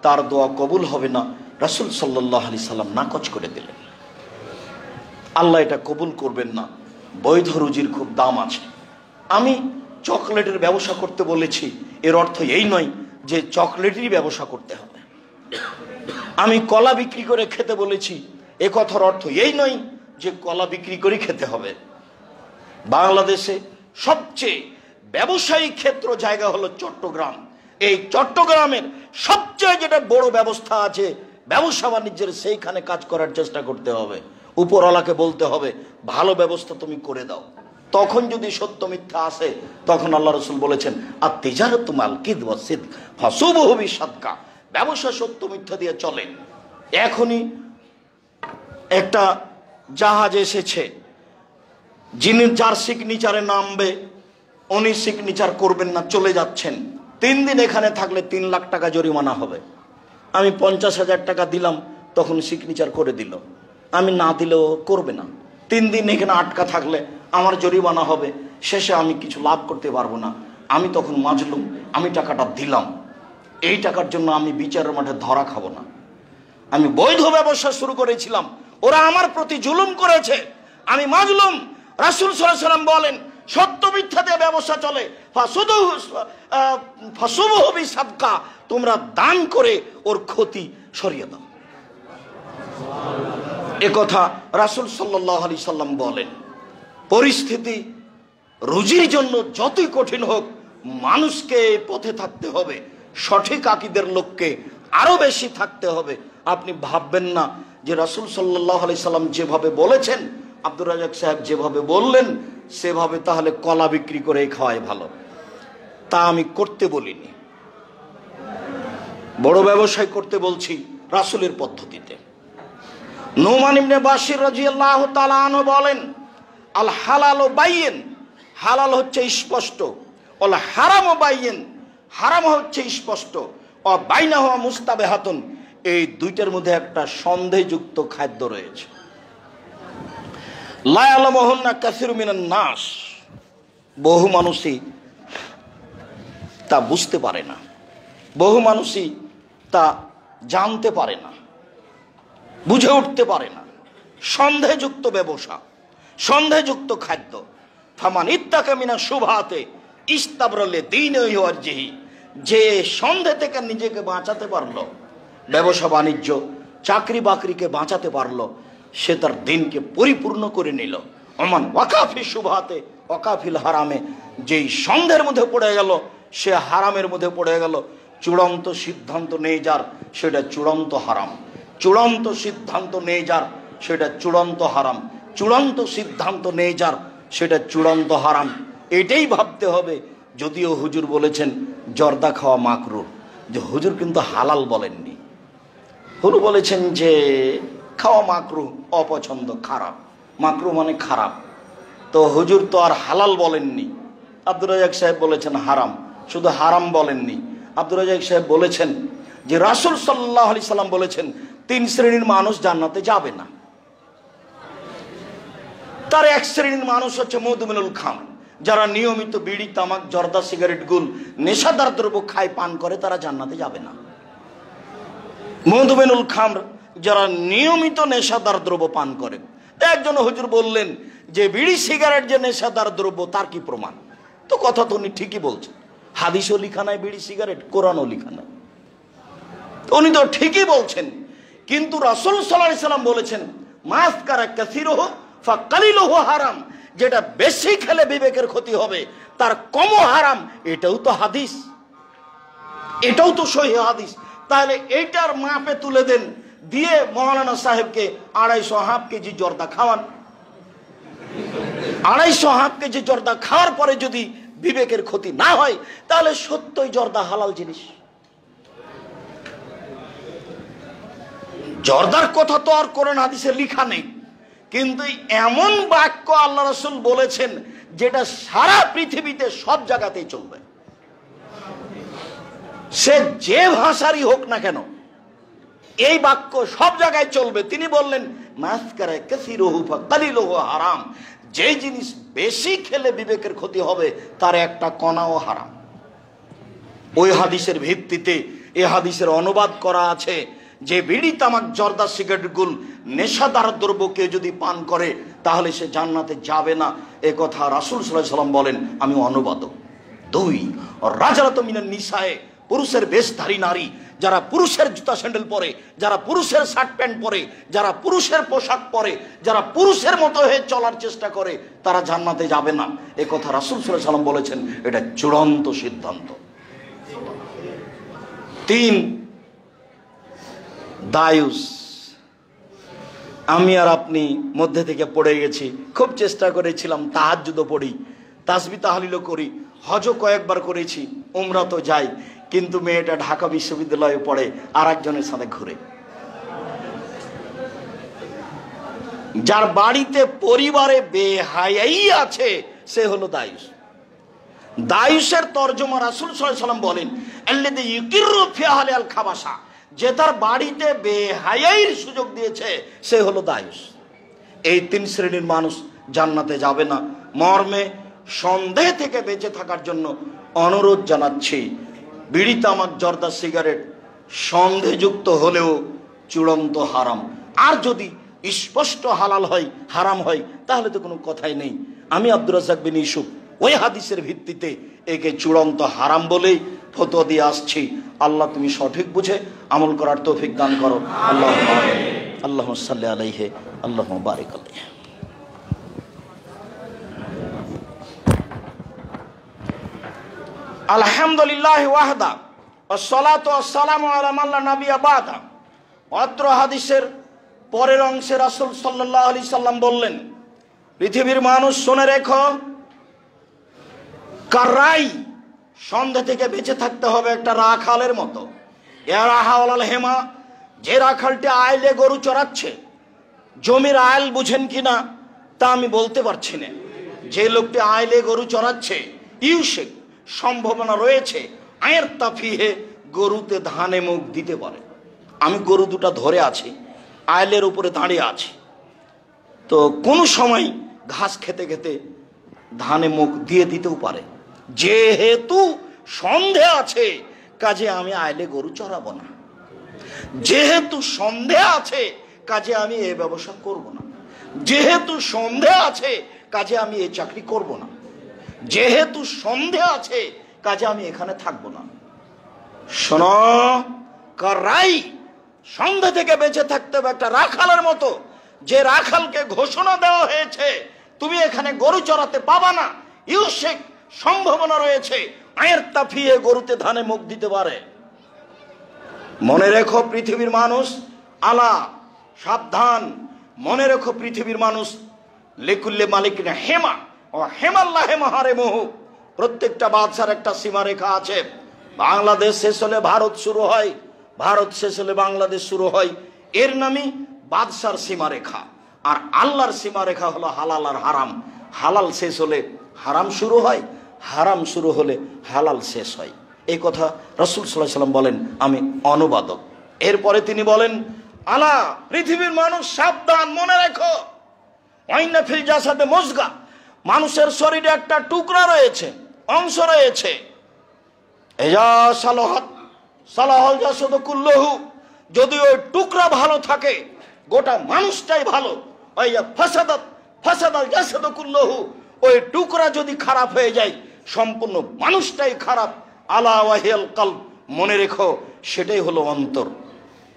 A: তার দোয়া কবুল হবে না। রাসূল সাল্লাল্লাহু আলাইহি সাল্লাম নাকচ করে দিলেন, আল্লাহ এটা কবুল করবেন না। বৈধ রুজির খুব দাম আছে। আমি চকলেটের ব্যবসা করতে বলেছি, এর অর্থ এই নয় যে চকলেটেরই ব্যবসা করতে হবে। আমি কলা বিক্রি করে খেতে বলেছি, এ কথার অর্থ এই নয় যে কলা বিক্রি করে খেতে হবে। বাংলাদেশে সবচেয়ে ব্যবসায়িক ক্ষেত্র জায়গা হলো চট্টগ্রাম। এই চট্টগ্রামের সবচেয়ে যেটা বড় ব্যবস্থা আছে ব্যবসা বাণিজ্যের, সেইখানে কাজ করার চেষ্টা করতে হবে। উপরওয়ালাকে বলতে হবে ভালো ব্যবস্থা তুমি করে দাও। তখন যদি সত্য মিথ্যা আসে তখন আল্লাহ রাসূল বলেছেন, আত-তিজারাতু মাল কিযব ওয়াস সিদক ফাসুবুহু বিসাদকা, ব্যবসা সত্য মিথ্যা দিয়ে চলে। এখনই একটা জাহাজ এসেছে, যিনি যার সিগনেচারে নামবে উনি সিগনেচার করবেন না, চলে যাচ্ছেন। 3 দিন এখানে থাকলে 3 লাখ টাকা জরিমানা হবে। আমি 50,000 টাকা দিলাম, তখন সিগনেচার করে দিল। আমি না দিলেও করবে না। 3 দিন এখানে আটকা থাকলে আমার জরিমানা হবে, শেষে আমি কিছু লাভ করতে পারবো না। আমি তখন মাজলুম, আমি টাকাটা দিলাম, এই টাকার জন্য আমি বিচারের মাঠে ধরা খাবো না। আমি বৈধ ব্যবসা শুরু করেছিলাম, ওরা আমার প্রতি জুলুম করেছে, আমি মাজলুম। রাসূল সাল্লাল্লাহু আলাইহি ওয়াসাল্লাম বলেন, সত্য মিথ্যা দিয়ে ব্যবসা চলে, ফাসুবহু বিসাদকা, তোমরা দান করে ওর ক্ষতি সরিয়ে দাও। এ কথা রাসূল সাল্লাল্লাহু আলাইহি সাল্লাম বলেন। পরিস্থিতি রুজির জন্য যতই কঠিন হোক, মানুষকে পথে থাকতে হবে, সঠিক আকীদার লোককে আরো বেশি থাকতে হবে। আপনি ভাববেন না যে রাসূল সাল্লাল্লাহু আলাইহি সাল্লাম যেভাবে বলেছেন, আব্দুর রাজ্জাক সাহেব যেভাবে বললেন সেভাবে তাহলে কলা বিক্রি করে খাওয়াই ভালো। তা আমি করতে বলিনি, বড় ব্যবসায় করতে বলছি রাসূলের পদ্ধতিতে। নুমান ইবনে বাশির রাদিয়াল্লাহু তাআলা আনহু বলেন, আল হালালু বাইয়িন, হালাল হচ্ছে স্পষ্ট, ওয়াল হারামু বাইয়িন, হারাম হচ্ছে স্পষ্ট, ও বাইনাহুমা মুস্তাবিহাতুন, এই দুইটার মধ্যে একটা সন্দেহযুক্ত খাদ্য রয়েছে। লা ইয়ালামুহুন্না কাসীরু মিনান নাস, বহু মানুষই তা বুঝতে পারে না, বহু মানুষই তা জানতে পারে না, বুঝে উঠতে পারে না। সন্দেহযুক্ত ব্যবসা, সন্দেহযুক্ত খাদ্য। ফামান ইত্তাকা মিনা শুবহাতে ইস্তাবরালে দীনিহি ওয়া ইরজিহি, যে সন্দেহ থেকে নিজেকে বাঁচাতে পারলো, ব্যবসা বাণিজ্য চাকরি বাকরিকে বাঁচাতে পারলো, সে তার দিনকে পরিপূর্ণ করে নিল। ওমান ওয়াকাফি শুবহাতে ওয়াকাফিল হারামে, যেই সন্দেহের মধ্যে পড়ে গেল সে হারামের মধ্যে পড়ে গেল। চূড়ান্ত সিদ্ধান্ত নেই যার, সেটা চূড়ান্ত হারাম। চূড়ান্ত সিদ্ধান্ত নেই যার, সেটা চূড়ান্ত হারাম। চূড়ান্ত সিদ্ধান্ত নেই যার, সেটা চূড়ান্ত হারাম। এটাই ভাবতে হবে। যদিও হুজুর বলেছেন জর্দা খাওয়া মাকরুহ, যে হুজুর কিন্তু হালাল বলেননি। হুজুর বলেছেন যে খাওয়া মাকরুহ, অপছন্দ, খারাপ। মাকরুহ মানে খারাপ, তো হুজুর তো আর হালাল বলেননি। আব্দুর রাজ্জাক সাহেব বলেছেন হারাম, শুধু হারাম বলেননি। আব্দুর রাজ্জাক সাহেব বলেছেন যে রাসূল সাল্লাল্লাহু আলাইহি সাল্লাম বলেছেন 3 শ্রেণীর মানুষ জান্নাতে যাবে না। তার 1 শ্রেণীর মানুষ হচ্ছে মুদমিনুল খামর, যারা নিয়মিত বিড়ি, তামাক, জর্দা, সিগারেট, গুল, নেশাদার দ্রব্য খায়, পান করে, তারা জান্নাতে যাবে না। মুদমিনুল খামর, যারা নিয়মিত নেশাদার দ্রব্য পান করে। একজন হুজুর বললেন যে বিড়ি সিগারেট যে নেশাদার দ্রব্য, তার কি প্রমাণ? তো কথা তো উনি ঠিকই বলছেন, হাদিসও লিখা নাই বিড়ি সিগারেট, কোরআনও লিখা নাই, উনি তো ঠিকই বলছেন। কিন্তু রাসূল সাল্লাল্লাহু আলাইহি সাল্লাম বলেছেন মাসকারা কাসীরুহু ফাকালিলুহু হারাম, যেটা বেশি খেলে বিবেকের ক্ষতি হবে তার কমও হারাম। এটাও তো হাদিস, এটাও তো সহিহ হাদিস। তাহলে এইটার মাপে তুলে দেন, দিয়ে মাওলানা সাহেবকে 250 কেজি জর্দা খাওয়ান। 250 কেজি জর্দা খাওয়ার পরে যদি বিবেকের ক্ষতি না হয়, তাহলে সত্যই জর্দা হালাল জিনিস। জর্দার কথা তো আর কোরআন হাদিসে লেখা নেই, কিন্তু এমন বাক্য আল্লাহ রাসূল বলেছেন যেটা সারা পৃথিবীতে সব জায়গাতেই চলবে, সে যে ভাষারই হোক না কেন, এই বাক্য সব জায়গায় চলবে। তিনি বললেন মাসকারা কাসীরুহু ফাকালিলুহু হারাম, যে জিনিস বেশি খেলে বিবেকের ক্ষতি হবে তার একটা কণাও হারাম। ওই হাদিসের ভিত্তিতে এই হাদিসের অনুবাদ করা আছে যে বিড়ি, তামাক, জর্দা, সিগারেট, গুল, নেশাদার দ্রব্যকে যদি পান করে তাহলে সে জান্নাতে যাবে না। এ কথা রাসূল সাল্লাল্লাহু আলাইহি সাল্লাম বলেন, আমি অনুবাদক। 2 রাজারাতু মিনান নিসায়ে, পুরুষের বেশধারী নারী, যারা পুরুষের জুতা স্যান্ডেল পরে, যারা পুরুষের শার্ট প্যান্ট পরে, যারা পুরুষের পোশাক পরে, যারা পুরুষের মতো হয়ে চলার চেষ্টা করে, তারা জান্নাতে যাবে না। এ কথা রাসূল সাল্লাল্লাহু আলাইহি সাল্লাম বলেছেন, এটা চূড়ান্ত সিদ্ধান্ত। 3 দায়ুস, আমি আর আপনি মধ্যে থেকে পড়ে গেছি। খুব চেষ্টা করেছিলাম তাহাজ্জুদও পড়ি, তাসবিহ তাহলিলও করি, হজও কয়েকবার করেছি, উমরা তো যাই, কিন্তু মেয়েটা ঢাকা বিশ্ববিদ্যালয়ে পড়ে আর একজনের সাথে ঘুরে। যার বাড়িতে পরিবারে বেহায়াই আছে সে হলো দায়ুস। দায়ুসের তর্জমা রাসূল সাল্লাল্লাহু আলাইহি ওয়াসাল্লাম বলেন আল্লাযী ইউকিরু ফি আহলি আল খাবাসা, যে তার বাড়িতে বেহায়াইর সুযোগ দিয়েছে সে হলো দায়ুস। এই তিন শ্রেণীর মানুষ জান্নাতে যাবে না মর্মে সন্দেহ থেকে বেঁচে থাকার জন্য অনুরোধ জানাচ্ছি। বিড়ি, তামাক, জর্দা, সিগারেট সন্দেহযুক্ত হলেও চূড়ান্ত হারাম, আর যদি স্পষ্ট হালাল হয় হারাম হয় তাহলে তো কোনো কথাই নেই। আমি আব্দুর রাজ্জাক বিন ইউসুফ ওই হাদিসের ভিত্তিতে একে চূড়ান্ত হারাম বলেই ফতোয়া দিয়ে আসছি। আল্লাহ তুমি সঠিক বুঝে আমল করার তৌফিক দান করো। আল্লাহুম্মা সাল্লি আলাইহি আল্লাহুম্মা বারিক আলাইহি। আলহামদুলিল্লাহ ওয়াহদা ওয়াসসালাতু ওয়াসসালামু আলা মান লা নাবিয়্যা বাদা। অত্র হাদিসের পরের অংশে রাসূল সাল্লাল্লাহু আলাইহি সাল্লাম বললেন, পৃথিবীর মানুষ শুনে রেখো, কারাই সন্দেহ থেকে বেঁচে থাকতে হবে একটা রাখালের মতো। ইয়ারাহাওয়াল হেমা, যে রাখালটি আইলে গরু চড়াচ্ছে, জমির আইল বুঝেন কিনা তা আমি বলতে পারছি না। যে লোকটি আইলে গরু চড়াচ্ছে ইউসেক সম্ভাবনা রয়েছে আয়ের তাফিহে গরুতে ধানে মুখ দিতে পারে। আমি গরু দুটা ধরে আছি, আইলের উপরে দাঁড়িয়ে আছি, তো কোনো সময় ঘাস খেতে খেতে ধানে মুখ দিয়ে দিতেও পারে। যেহেতু সন্দেহ আছে কাজে আমি আইলে গরু চড়াবো না। যেহেতু সন্দেহ আছে কাজে আমি এই ব্যবসা করব না। যেহেতু সন্দেহ আছে কাজে আমি এই চাকরি করব না। যেহেতু সন্দেহ আছে কাজে আমি এখানে থাকবো না। শোনো, কারাই সন্দেহ থেকে বেঁচে থাকতে হবে একটা রাখালের মতো। যে রাখালকে ঘোষণা দেওয়া হয়েছে তুমি এখানে গরু চড়াতে পাবা না, ইউসেক সম্ভাবনা রয়েছে আয়ের তাফিয়ে গরুতে ধানে মুখ দিতে পারে। মনে রেখো পৃথিবীর মানুষ, আলা সাবধান, মনে রেখো পৃথিবীর মানুষ, লিকুল্লে মালিকিনা হেমা ও হেমাল্লাহ হেমাহারে মোহু, প্রত্যেকটা বাদশার একটা সীমারেখা আছে। বাংলাদেশ শেষ হলে ভারত শুরু হয়, ভারত শেষ হলে বাংলাদেশ শুরু হয়, এর নামই বাদশার সীমারেখা। আর আল্লাহর সীমারেখা হলো হালাল আর হারাম। হালাল শেষ হলে হারাম শুরু হয়, হারাম শুরু হলে হালাল শেষ হয়। এই কথা রাসূল সাল্লাল্লাহু আলাইহি ওয়াসাল্লাম বলেন, আমি অনুবাদক। এরপরে তিনি বলেন, আলা পৃথিবীর মানুষ সাবধান, মনে রেখো, ওয়াইন্না ফিল জাসাদে মুজগা, মানুষের শরীরে একটা টুকরা রয়েছে, অংশ রয়েছে, এজা সালাহাত সালাহাল জাসাদু কুল্লুহু, যদি ওই টুকরা ভালো থাকে গোটা মানুষটাই ভালো। ওই ফাসাদাত ফাসাদাল জাসাদু কুল্লুহু, ওই টুকরা যদি খারাপ হয়ে যায় সম্পূর্ণ মানুষটাই খারাপ। আলা ওয়াহিয়াল কলব, মনে রেখো সেটাই হলো অন্তর।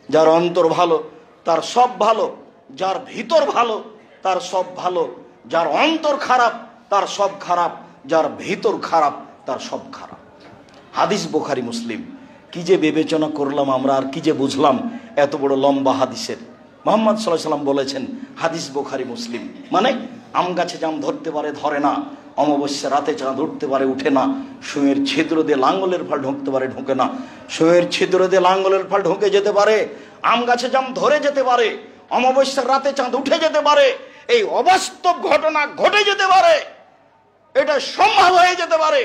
A: যার অন্তর ভালো তার সব ভালো, যার ভিতর ভালো তার সব ভালো, যার অন্তর খারাপ তার সব খারাপ, যার ভিতর খারাপ তার সব খারাপ। হাদিস বুখারী মুসলিম। কি যে বিবেচনা করলাম আমরা, আর কি যে বুঝলাম এত বড় লম্বা হাদিসের। মুহাম্মদ সাল্লাল্লাহু আলাইহি ওয়াসাল্লাম বলেছেন হাদিস বুখারী মুসলিম মানে আম গাছে জাম ধরতে পারে ধরে না, অমাবস্যা রাতে চাঁদ উঠতে পারে উঠে না, সুঁয়ের ছিদ্র দিয়ে লাঙ্গলের ফাল ঢুকতে পারে ঢুকে না, সুঁয়ের ছিদ্র দিয়ে লাঙ্গলের ফাল ঢুকে যেতে পারে, আম গাছে জাম ধরে যেতে পারে, অমাবস্যার রাতে চাঁদ উঠে যেতে পারে, এই অবাস্তব ঘটনা ঘটে যেতে পারে, এটা সম্ভব হয়ে যেতে পারে।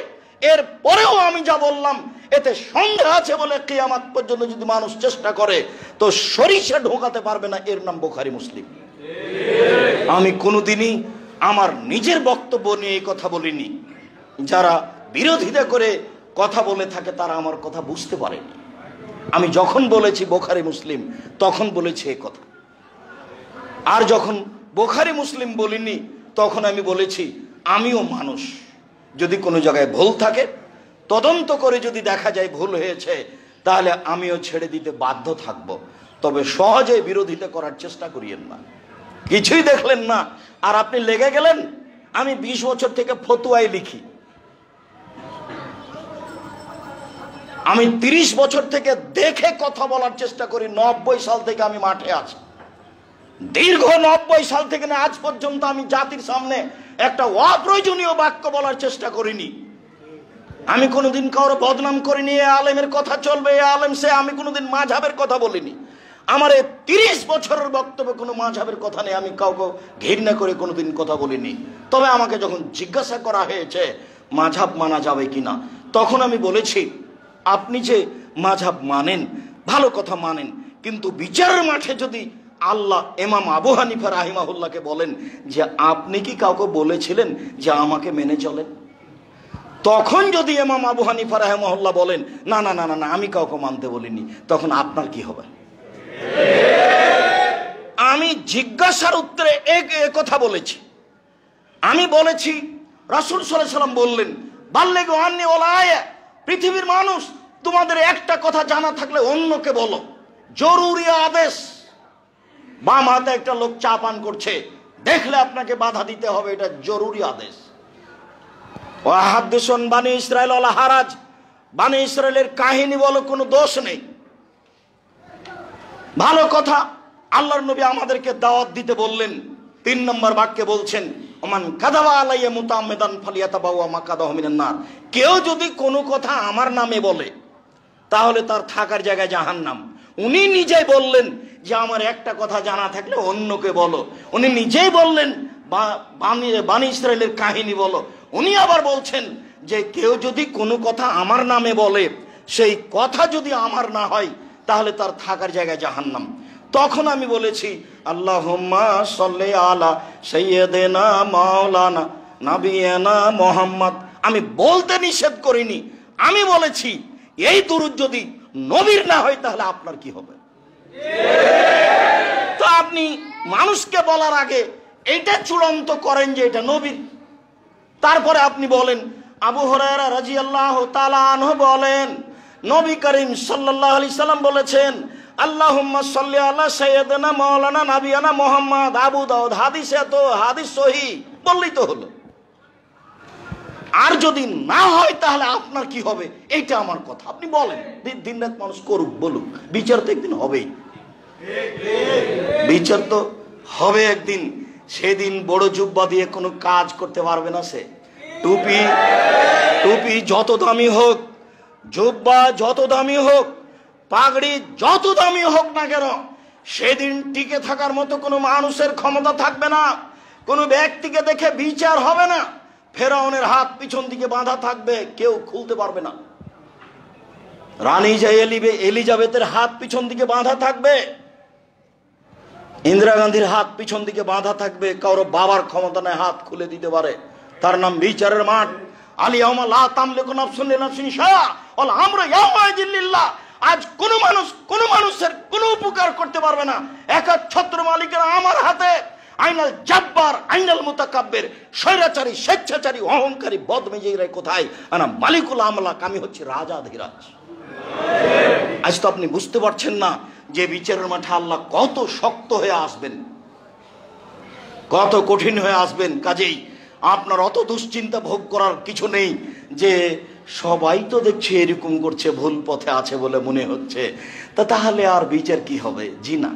A: এর পরেও আমি যা বললাম এতে সন্দেহ আছে বলে কিয়ামত পর্যন্ত যদি মানুষ চেষ্টা করে তো সরিষা ঢোকাতে পারবে না। এর নাম বুখারী মুসলিম। আমি কোনোদিনই আমার নিজের বক্তব্য নিয়ে এই কথা বলিনি। যারা বিরোধিতা করে কথা বলে থাকে তারা আমার কথা বুঝতে পারেনি। আমি যখন বলেছি বুখারী মুসলিম তখন বলেছি এই কথা, আর যখন বুখারী মুসলিম বলিনি তখন আমি বলেছি আমিও মানুষ, যদি কোনো জায়গায় ভুল থাকে তদন্ত করে যদি দেখা যায় ভুল হয়েছে তাহলে আমিও ছেড়ে দিতে বাধ্য থাকব। তবে সহজে বিরোধিতা করার চেষ্টা করিয়েন না। কিছুই দেখলেন না আর আপনি লেগে গেলেন। আমি 20 বছর থেকে ফতোয়ায় লিখি, আমি 30 বছর থেকে দেখে কথা বলার চেষ্টা করি। 90 সাল থেকে আমি মাঠে আছি, দীর্ঘ 90 সাল থেকে না আজ পর্যন্ত আমি জাতির সামনে একটা অপ্রয়োজনীয় বাক্য বলার চেষ্টা করিনি। আমি কোনোদিন কারো বদনাম করিনি, এ আলেমের কথা চলবে, এ আলেম সে, আমি কোনোদিন মাযহাবের কথা বলিনি। আমার এই 30 বছরের বক্তব্যে কোনো মাযহাবের কথা নেই, আমি কাউকে ঘৃণা করে কোনোদিন কথা বলিনি। তবে আমাকে যখন জিজ্ঞাসা করা হয়েছে মাযহাব মানা যাবে কিনা, তখন আমি বলেছি আপনি যে মাযহাব মানেন ভালো কথা মানেন, কিন্তু বিচারের মাঠে যদি আল্লাহ ইমাম আবু হানিফা রাহিমাহুল্লাহকে বলেন যে আপনি কি কাউকে বলেছিলেন যে আমাকে মেনে চলেন, তখন যদি ইমাম আবু হানিফা রাহিমাহুল্লাহ বলেন না না না না না আমি কাউকে মানতে বলিনি, তখন আপনার কি হবে? আমি জিজ্ঞাসার উত্তরে এক কথা বলেছি। আমি বলেছি রাসূল সাল্লাল্লাহু আলাইহি ওয়াসাল্লাম বললেন বাল্লিগু আন্নী ওয়ালা আয়া, পৃথিবীর মানুষ তোমাদের একটা কথা জানা থাকলে অন্যকে বলো, জরুরি আদেশ। বাম হাতে একটা লোক চা পান করছে, দেখলে আপনাকে বাধা দিতে হবে, এটা জরুরি আদেশ। ওয়াহাদিসুন বানি ইসরাইল ওয়ালা হারাজ, বানি ইসরাইলের কাহিনী বলো, কোনো দোষ নেই, ভালো কথা। আল্লাহর নবী আমাদেরকে দাওয়াত দিতে বললেন, 3 নম্বর বাক্যে বলছেন ওমান কাযাবা আলাইয়া মুতাআম্মিদান ফালিয়াতাবাওয়া মাকাদাহু মিনান নার, কেউ যদি কোনো কথা আমার নামে বলে তাহলে তার থাকার জায়গায় জাহান্নাম। উনি নিজেই বললেন যে আমার একটা কথা জানা থাকলে অন্যকে বলো, উনি নিজেই বললেন বানি ইসরাইলের কাহিনী বলো। উনি আবার বলছেন যে কেউ যদি কোনো কথা আমার নামে বলে, সেই কথা যদি আমার না হয় তাহলে তার থাকার জায়গায় জাহান্নাম। তখন আমি বলেছি আল্লাহুম্মা সাল্লি আলা সাইয়্যিদিনা মাওলানা নাবিয়ানা মুহাম্মদ। আমি বলতে নিষেধ করিনি, আমি বলেছি এই দুরূদ যদি নবীর না হয় তাহলে আপনার কি হবে? তো আপনি মানুষকে বলার আগে এটা চূড়ান্ত করেন যে এটা নবীর, তারপরে আপনি বলেন। আবু হুরায়রা রাদিয়াল্লাহু তাআলা আনহু বলেন নবী করিম সাল্লাল্লাহু আলাইহি সাল্লাম বলেছেন আল্লাহুম্মা সাল্লি আলা সাইয়্যিদিনা মাওলানা নাবিয়ানা মুহাম্মদ। আবু দাউদ, হাদিসে তো হাদিস সহিহ বললেই তো হলো। আর যদি না হয় তাহলে আপনার কি হবে, এইটা আমার কথা, আপনি বলেন। দিন রাত মানুষ করুক বলুক, বিচার তো একদিন হবেই, বিচার তো হবে একদিন। সেদিন বড় জুব্বা দিয়ে কোনো কাজ করতে পারবে না সে। টুপি যত দামি হোক, জুব্বা যত দামি হোক, পাগড়ি যত দামি হোক না কেন, সেদিন টিকে থাকার মতো কোনো মানুষের ক্ষমতা থাকবে না। কোনো ব্যক্তিকে দেখে বিচার হবে না। ফেরাউনের হাত পিছন দিকে বাঁধা থাকবে, কেউ খুলতে পারবে না। রানী এলিজাবেথের হাত পিছন দিকে বাঁধা থাকবে, ইন্দিরা গান্ধীর হাত পিছন দিকে বাঁধা থাকবে, কারো বাবার ক্ষমতা নেই হাত খুলে দিতে পারে। তার নাম বিচারের মাঠ। আলিয়াউমা লা তামলিকু নাফসুন লিনাফসিন শাইআ ওয়াল আমরু ইয়াওমাইযিন লিল্লাহ। আজ কোনো মানুষের কোনো উপকার করতে পারবে না, একচ্ছত্র মালিকের আমার হাতে। আইনাল জাব্বার আইনাল মুতাকাব্বির, স্বৈরাচারী, স্বেচ্ছাচারী, অহংকারী, বদমেজাজরা কোথায়? আনা মালিকুল আমলাক, আমি হচ্ছে রাজাধিরাজ। আজ তো আপনি বুঝতে পারছেন না যে বিচারের মাঠে আল্লাহ কত শক্ত হয়ে আসবেন, কত কঠিন হয়ে আসবেন। কাজেই আপনার অত দুশ্চিন্তা ভোগ করার কিছু নেই যে সবাই তো দেখছে এরকম করছে, ভুল পথে আছে বলে মনে হচ্ছে, তাহলে আর বিচার কি হবে? জি না,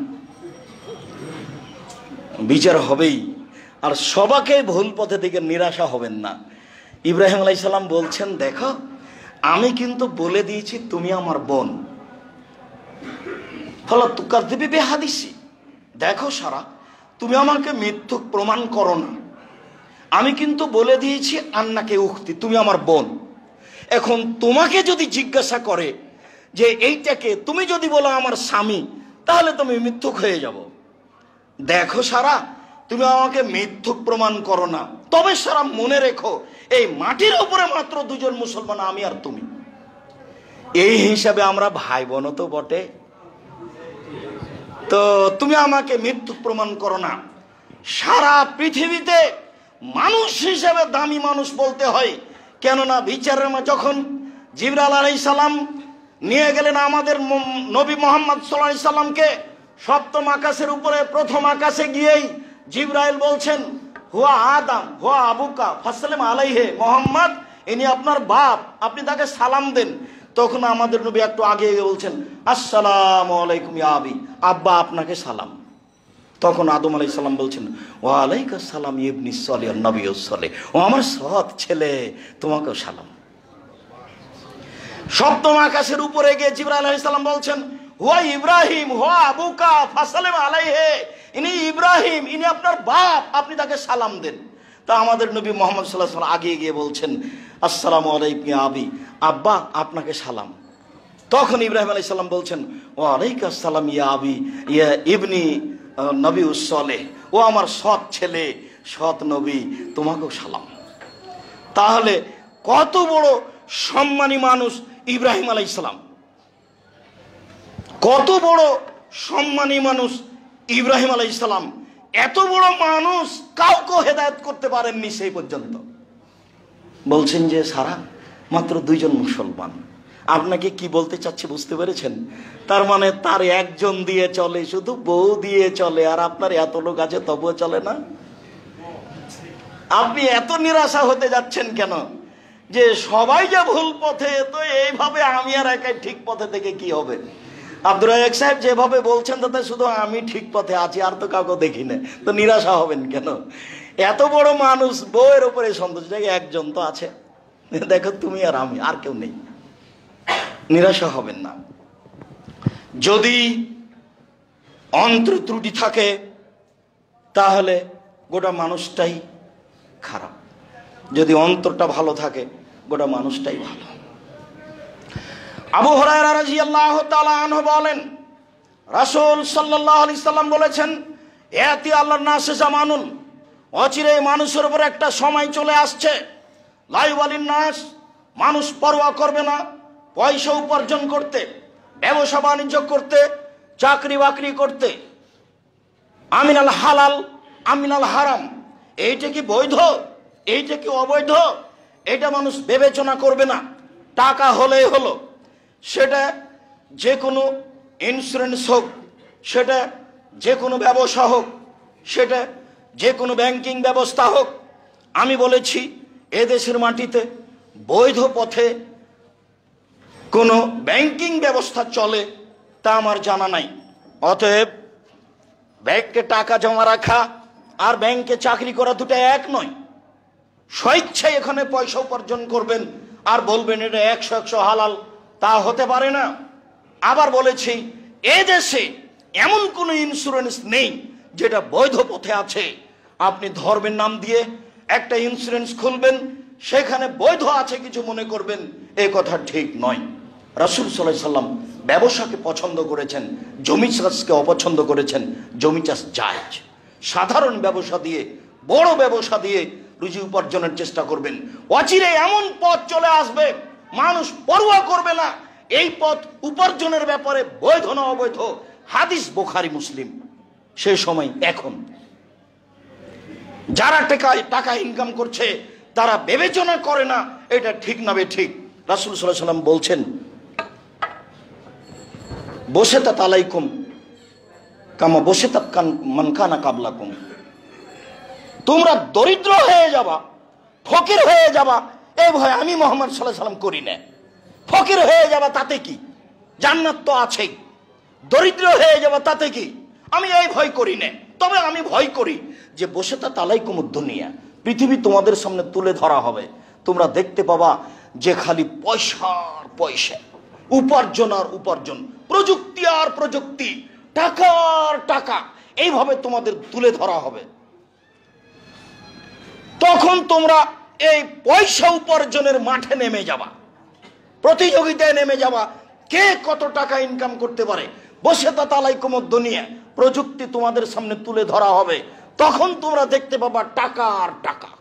A: বিচার হবেই। আর সবাকে ভুল পথে দিকে নিরাশা হবেন না। ইব্রাহিম আলাইহিস সালাম বলছেন দেখো আমি কিন্তু বলে দিয়েছি তুমি আমার বোন, ফলে তুকাযযিবি বিহাদিসি, দেখো সারা তুমি আমাকে মিথ্যুক প্রমাণ করো না। আমি কিন্তু বলে দিয়েছি আন্নাকে উখতি, তুমি আমার বোন। এখন তোমাকে যদি জিজ্ঞাসা করে যে এইটাকে, তুমি যদি বলো আমার স্বামী, তাহলে তুমি মিথ্যুক হয়ে যাব। দেখো সারা তুমি আমাকে মিথ্যুক প্রমাণ করো না। তবে সারা মনে রেখো এই মাটির উপরে মাত্র দুজন মুসলমান, আমি আর তুমি। এই হিসাবে আমরা ভাই বোন তো বটে। তো তুমি আমাকে মিথ্যুক প্রমাণ করো না। সারা পৃথিবীতে মানুষ হিসেবে দামি মানুষ বলতে হয়, কেননা বিচারের যখন জিবরাইল আলাইহিস সালাম নিয়ে গেলেন আমাদের নবী মুহাম্মদ সাল্লাল্লাহু আলাইহি সাল্লামকে সপ্তম আকাশের উপরে, প্রথম আকাশে গিয়েই জিবরাইল বলছেন হুয়া আদম হুয়া আবুকা ফাসসালিম আলাইহি, মুহাম্মদ ইনি আপনার বাপ, আপনি তাকে সালাম দেন। তখন আমাদের নবী একটু আগে বলছেন আসসালামু আলাইকুম ইয়া আবি, আব্বা আপনাকে সালাম। তখন আদম আলাইহিস সালাম বলছেন ওয়া আলাইকাস সালাম ইবনি সালিহ নবিয়্যুস সালিহ, ও আমার সৎ ছেলে তোমাকেও সালাম। সপ্তম আকাশের উপরে গিয়ে জিবরাইল আলাইহিস সালাম বলছেন, হুয়া ইব্রাহিম হুয়া আবুকা ফাসালিম আলাইহি, ইনি ইব্রাহিম, ইনি আপনার বাপ, আপনি তাকে সালাম দেন। তা আমাদের নবী মুহাম্মদ সাল্লাল্লাহু আলাইহি ওয়াসাল্লাম আগে গিয়ে বলছেন, আসসালামু আলাইকুম ইয়া আবি, আব্বা আপনাকে সালাম। তখন ইব্রাহিম আলাইহিস সালাম বলছেন, ওয়া আলাইকুম আসসালাম ইয়া আবি ইয়া ইবনি নবী সালেহ, ও আমার সৎ ছেলে, সৎ নবী, তোমাকেও সালাম। তাহলে কত বড় সম্মানী মানুষ ইব্রাহিম আলাইহিস সালাম, কত বড় সম্মানী মানুষ ইব্রাহিম আলাইহিস সালাম। এত বড় মানুষ কাউকে হেদায়েত করতে পারেননি সেই পর্যন্ত। বলছেন যে সারা মাত্র 2 জন মুসলমান। আপনাকে কি বলতে চাচ্ছি বুঝতে পেরেছেন? তার মানে তার একজন দিয়ে চলে, শুধু বউ দিয়ে চলে, আর আপনার এত লোক আছে তবুও চলে না। আপনি এত নিরাশা হতে যাচ্ছেন কেন? যে সবাই যে ভুল পথে, তো এইভাবে আমি আর একাই ঠিক পথে থেকে কি হবে? আব্দুর রাজ্জাক সাহেব যেভাবে বলছেন তাতে শুধু আমি ঠিক পথে আছি, আর তো কাউকে দেখি না, তো নিরাশা হবেন কেন? এত বড় মানুষ, বউয়ের উপরে সন্তোষ, একজন তো আছে, দেখো তুমি আর আমি, আর কেউ নেই, নিরাশা হবেন না। যদি অন্তর ত্রুটি থাকে তাহলে গোটা মানুষটাই খারাপ, যদি অন্তরটা ভালো থাকে গোটা মানুষটাই ভালো। আবু হুরায়রা রাদিয়াল্লাহু তাআলা আনহু বলেন, রাসূল সাল্লাল্লাহু আলাইহি সাল্লাম বলেছেন, ইয়াতি আল্লাহর নাসে জামানুন, অচিরে মানুষের উপর একটা সময় চলে আসছে, লা ইউবালিন নাস, মানুষ পরোয়া করবে না পয়সা উপার্জন করতে, ব্যবসা বাণিজ্য করতে, চাকরি বাকরি করতে, আমিনাল হালাল আমিনাল হারাম, এইটা কি বৈধ, এইটা কি অবৈধ, এটা মানুষ বিবেচনা করবে না। টাকা হলেই হলো, সেটা যে কোনো ইন্স্যুরেন্স হোক, সেটা যে কোনো ব্যবসা হোক, সেটা যে কোনো ব্যাংকিং ব্যবস্থা হোক। আমি বলেছি এদেশের মাটিতে বৈধ পথে কোনো ব্যাংকিং ব্যবস্থা চলে তা আমার জানা নাই। অতএব ব্যাংকে টাকা জমা রাখা আর ব্যাংকে চাকরি করা দুটো এক নয়। স্বেচ্ছায় এখানে পয়সা উপার্জন করবেন আর বলবেন এটা 100% হালাল, তা হতে পারে না। আবার বলেছি এদেশে এমন কোনো ইন্স্যুরেন্স নেই যেটা বৈধ পথে আছে। আপনি ধর্মের নাম দিয়ে একটা ইন্স্যুরেন্স খুলবেন, সেখানে বৈধ আছে কিছু মনে করবেন, এই কথা ঠিক নয়। রাসূল সাল্লাল্লাহু আলাইহি সাল্লাম ব্যবসাকে পছন্দ করেছেন, জমি চাষকে অপছন্দ করেছেন। জমি চাষ জায়েজ, সাধারণ ব্যবসা দিয়ে, বড় ব্যবসা দিয়ে রুজি উপার্জনের চেষ্টা করবেন। অচিরে এমন পথ চলে আসবে মানুষ পরোয়া করবে না এই পথ উপার্জনের ব্যাপারে বৈধ না অবৈধ। হাদিস বুখারী মুসলিম। সেই সময় এখন যারা টাকা ইনকাম করছে তারা বিবেচনা করে না এটা ঠিক না বেঠিক। রাসূল সাল্লাল্লাহু আলাইহি সাল্লাম বলছেন, বসেতাত আলাইকুম কামা বসেতাত মান কানা কাবলাকুম, তোমরা দরিদ্র হয়ে যাবা, ফকির হয়ে যাবা, এই ভয় আমি মুহাম্মদ সাল্লাল্লাহু আলাইহি সাল্লাম করি না। ফকির হয়ে যাবা তাতে কি, জান্নাত তো আছেই। দরিদ্র হয়ে যাবা তাতে কি, আমি এই ভয় করি না। তবে আমি ভয় করি যে বসেতাত আলাইকুমুদ দুনিয়া, পৃথিবী তোমাদের সামনে তুলে ধরা হবে, তোমরা দেখতে পাবা যে খালি পয়সার পয়সা, উপার্জন আর উপার্জন, প্রযুক্তি আর প্রযুক্তি, টাকার টাকা, এইভাবে তোমাদের তুলে ধরা হবে। তখন তোমরা এই পয়সা উপার্জনের মাঠে নেমে যাবা, প্রতিযোগিতায় নেমে যাবা, কে কত টাকা ইনকাম করতে পারে। বসেতাত আলাইকুমুদ দুনিয়া, প্রযুক্তি তোমাদের সামনে তুলে ধরা হবে, তখন তোমরা দেখতে পাবা টাকা আর টাকা,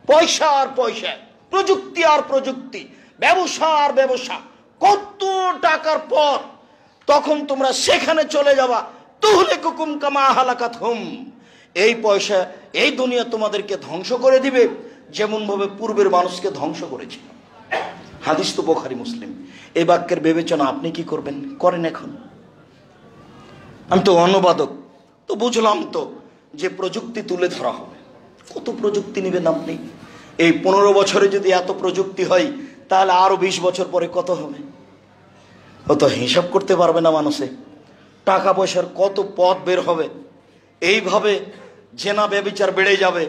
A: পয়সা আর পয়সা, প্রযুক্তি আর প্রযুক্তি, ব্যবসা আর ব্যবসা, কত টাকার পথ। তখন তোমরা সেখানে চলে যাবা। তুহলিকুকুম কামা আহলাকাতহুম, এই পয়সা এই দুনিয়া তোমাদেরকে ধ্বংস করে দিবে যেমন ভাবে পূর্বের মানুষকে ধ্বংস করেছিল। হাদিস তো বুখারী মুসলিম। এই বাক্যের বিবেচনা আপনি কি করবেন, করেন এখন? আমি তো অনুবাদক, তো বুঝলাম তো যে প্রযুক্তি তুলে ধরা হবে। কত প্রযুক্তি নেবেন আপনি? এই 15 বছরে যদি এত প্রযুক্তি হয় তাহলে আরো 20 বছর পরে কত হবে? অত হিসাব করতে পারবে না মানুষে। টাকা পয়সার কত পথ বের হবে, এইভাবে জেনা ব্যভিচার বেড়ে যাবে।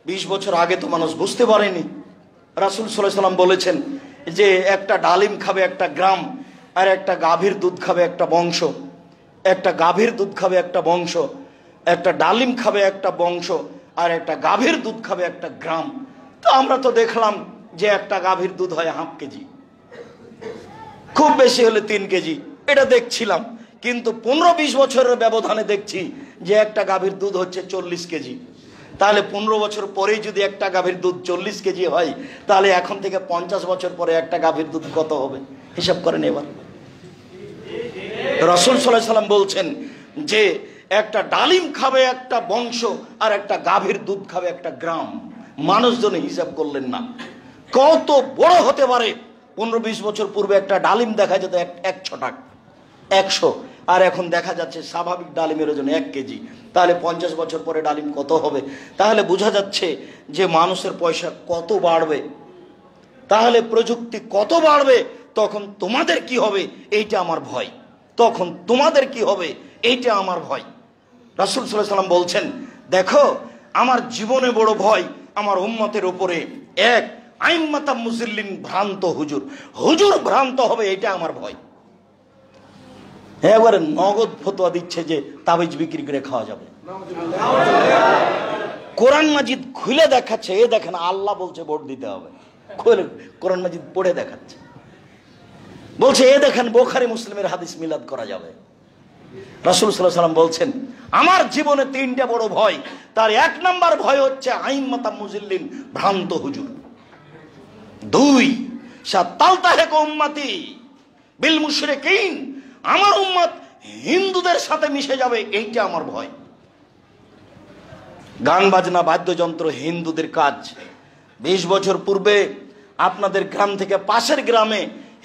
A: 20 বছর আগে তো মানুষ বুঝতে পারেনি। রাসূল সাল্লাল্লাহু আলাইহি সাল্লাম বলেছেন, যে একটা ডালিম খাবে একটা গ্রাম, আর একটা গাভীর দুধ খাবে একটা বংশ, একটা গাভীর দুধ খাবে একটা বংশ, একটা ডালিম খাবে একটা বংশ, আর একটা গাভীর দুধ খাবে একটা গ্রাম। তো আমরা তো দেখলাম যে একটা গাভীর দুধ হয় 1/2 কেজি, খুব বেশি হলে 3 কেজি, এটা দেখছিলাম। কিন্তু 15-20 বছরের ব্যবধানে দেখছি যে একটা গাভীর দুধ হচ্ছে 40 কেজি। তাহলে 15 বছর পরেই যদি একটা গাভীর দুধ 40 কেজি হয়, তাহলে এখন থেকে 50 বছর পরে একটা গাভীর দুধ কত হবে হিসাব করেন এবার। রাসূল সাল্লাল্লাহু আলাইহি সাল্লাম বলছেন যে একটা ডালিম খাবে একটা বংশ, আর একটা গাভীর দুধ খাবে একটা গ্রাম। মানুষজন হিসাব করলেন না কত বড় হতে পারে। 15-20 বছর পূর্বে একটা ডালিম দেখা যেত 100 টাকা, 100, আর এখন দেখা যাচ্ছে স্বাভাবিক ডালিমের ওজন 1 কেজি। তাহলে 50 বছর পরে ডালিম কত হবে? তাহলে বোঝা যাচ্ছে যে মানুষের পয়সা কত বাড়বে, তাহলে প্রযুক্তি কত বাড়বে। তখন তোমাদের কি হবে এইটা আমার ভয়, তখন তোমাদের কি হবে এইটা আমার ভয়। রাসূল সাল্লাল্লাহু আলাইহি সাল্লাম বলছেন, দেখো আমার জীবনে বড় ভয় আমার উম্মতের উপরে এক আইম্মাতা মুজিল্লিন, ভ্রান্ত হুজুর, হুজুর ভ্রান্ত হবে, এটা আমার ভয়। এবারে নগদ ফতোয়া দিচ্ছে যে তাবিজ বিক্রি করে খাওয়া যাবে। কোরআন মাজিদ খুলে দেখাচ্ছে, এ দেখেন আল্লাহ বলছে ভোট দিতে হবে, খুলে কোরআন মাজিদ পড়ে দেখাচ্ছে, বলছে এ দেখেন বুখারী মুসলিমের হাদিস মিলাদ করা যাবে। রাসূল সাল্লাল্লাহু আলাইহি সাল্লাম বলছেন আমার জীবনে 3টা বড় ভয়, তার 1 নাম্বার ভয় হচ্ছে আইম্মাতা মুজিল্লিন, ভ্রান্ত হুজুর। 2 সাতালতাহিক উম্মতি বিল মুশরিকিন, আমার উম্মত হিন্দুদের সাথে মিশে যাবে, এইটা আমার ভয়। গান বাজনা বাদ্যযন্ত্র হিন্দুদের কাজ। 20 বছর পূর্বে আপনাদের গ্রাম থেকে পাশের গ্রামে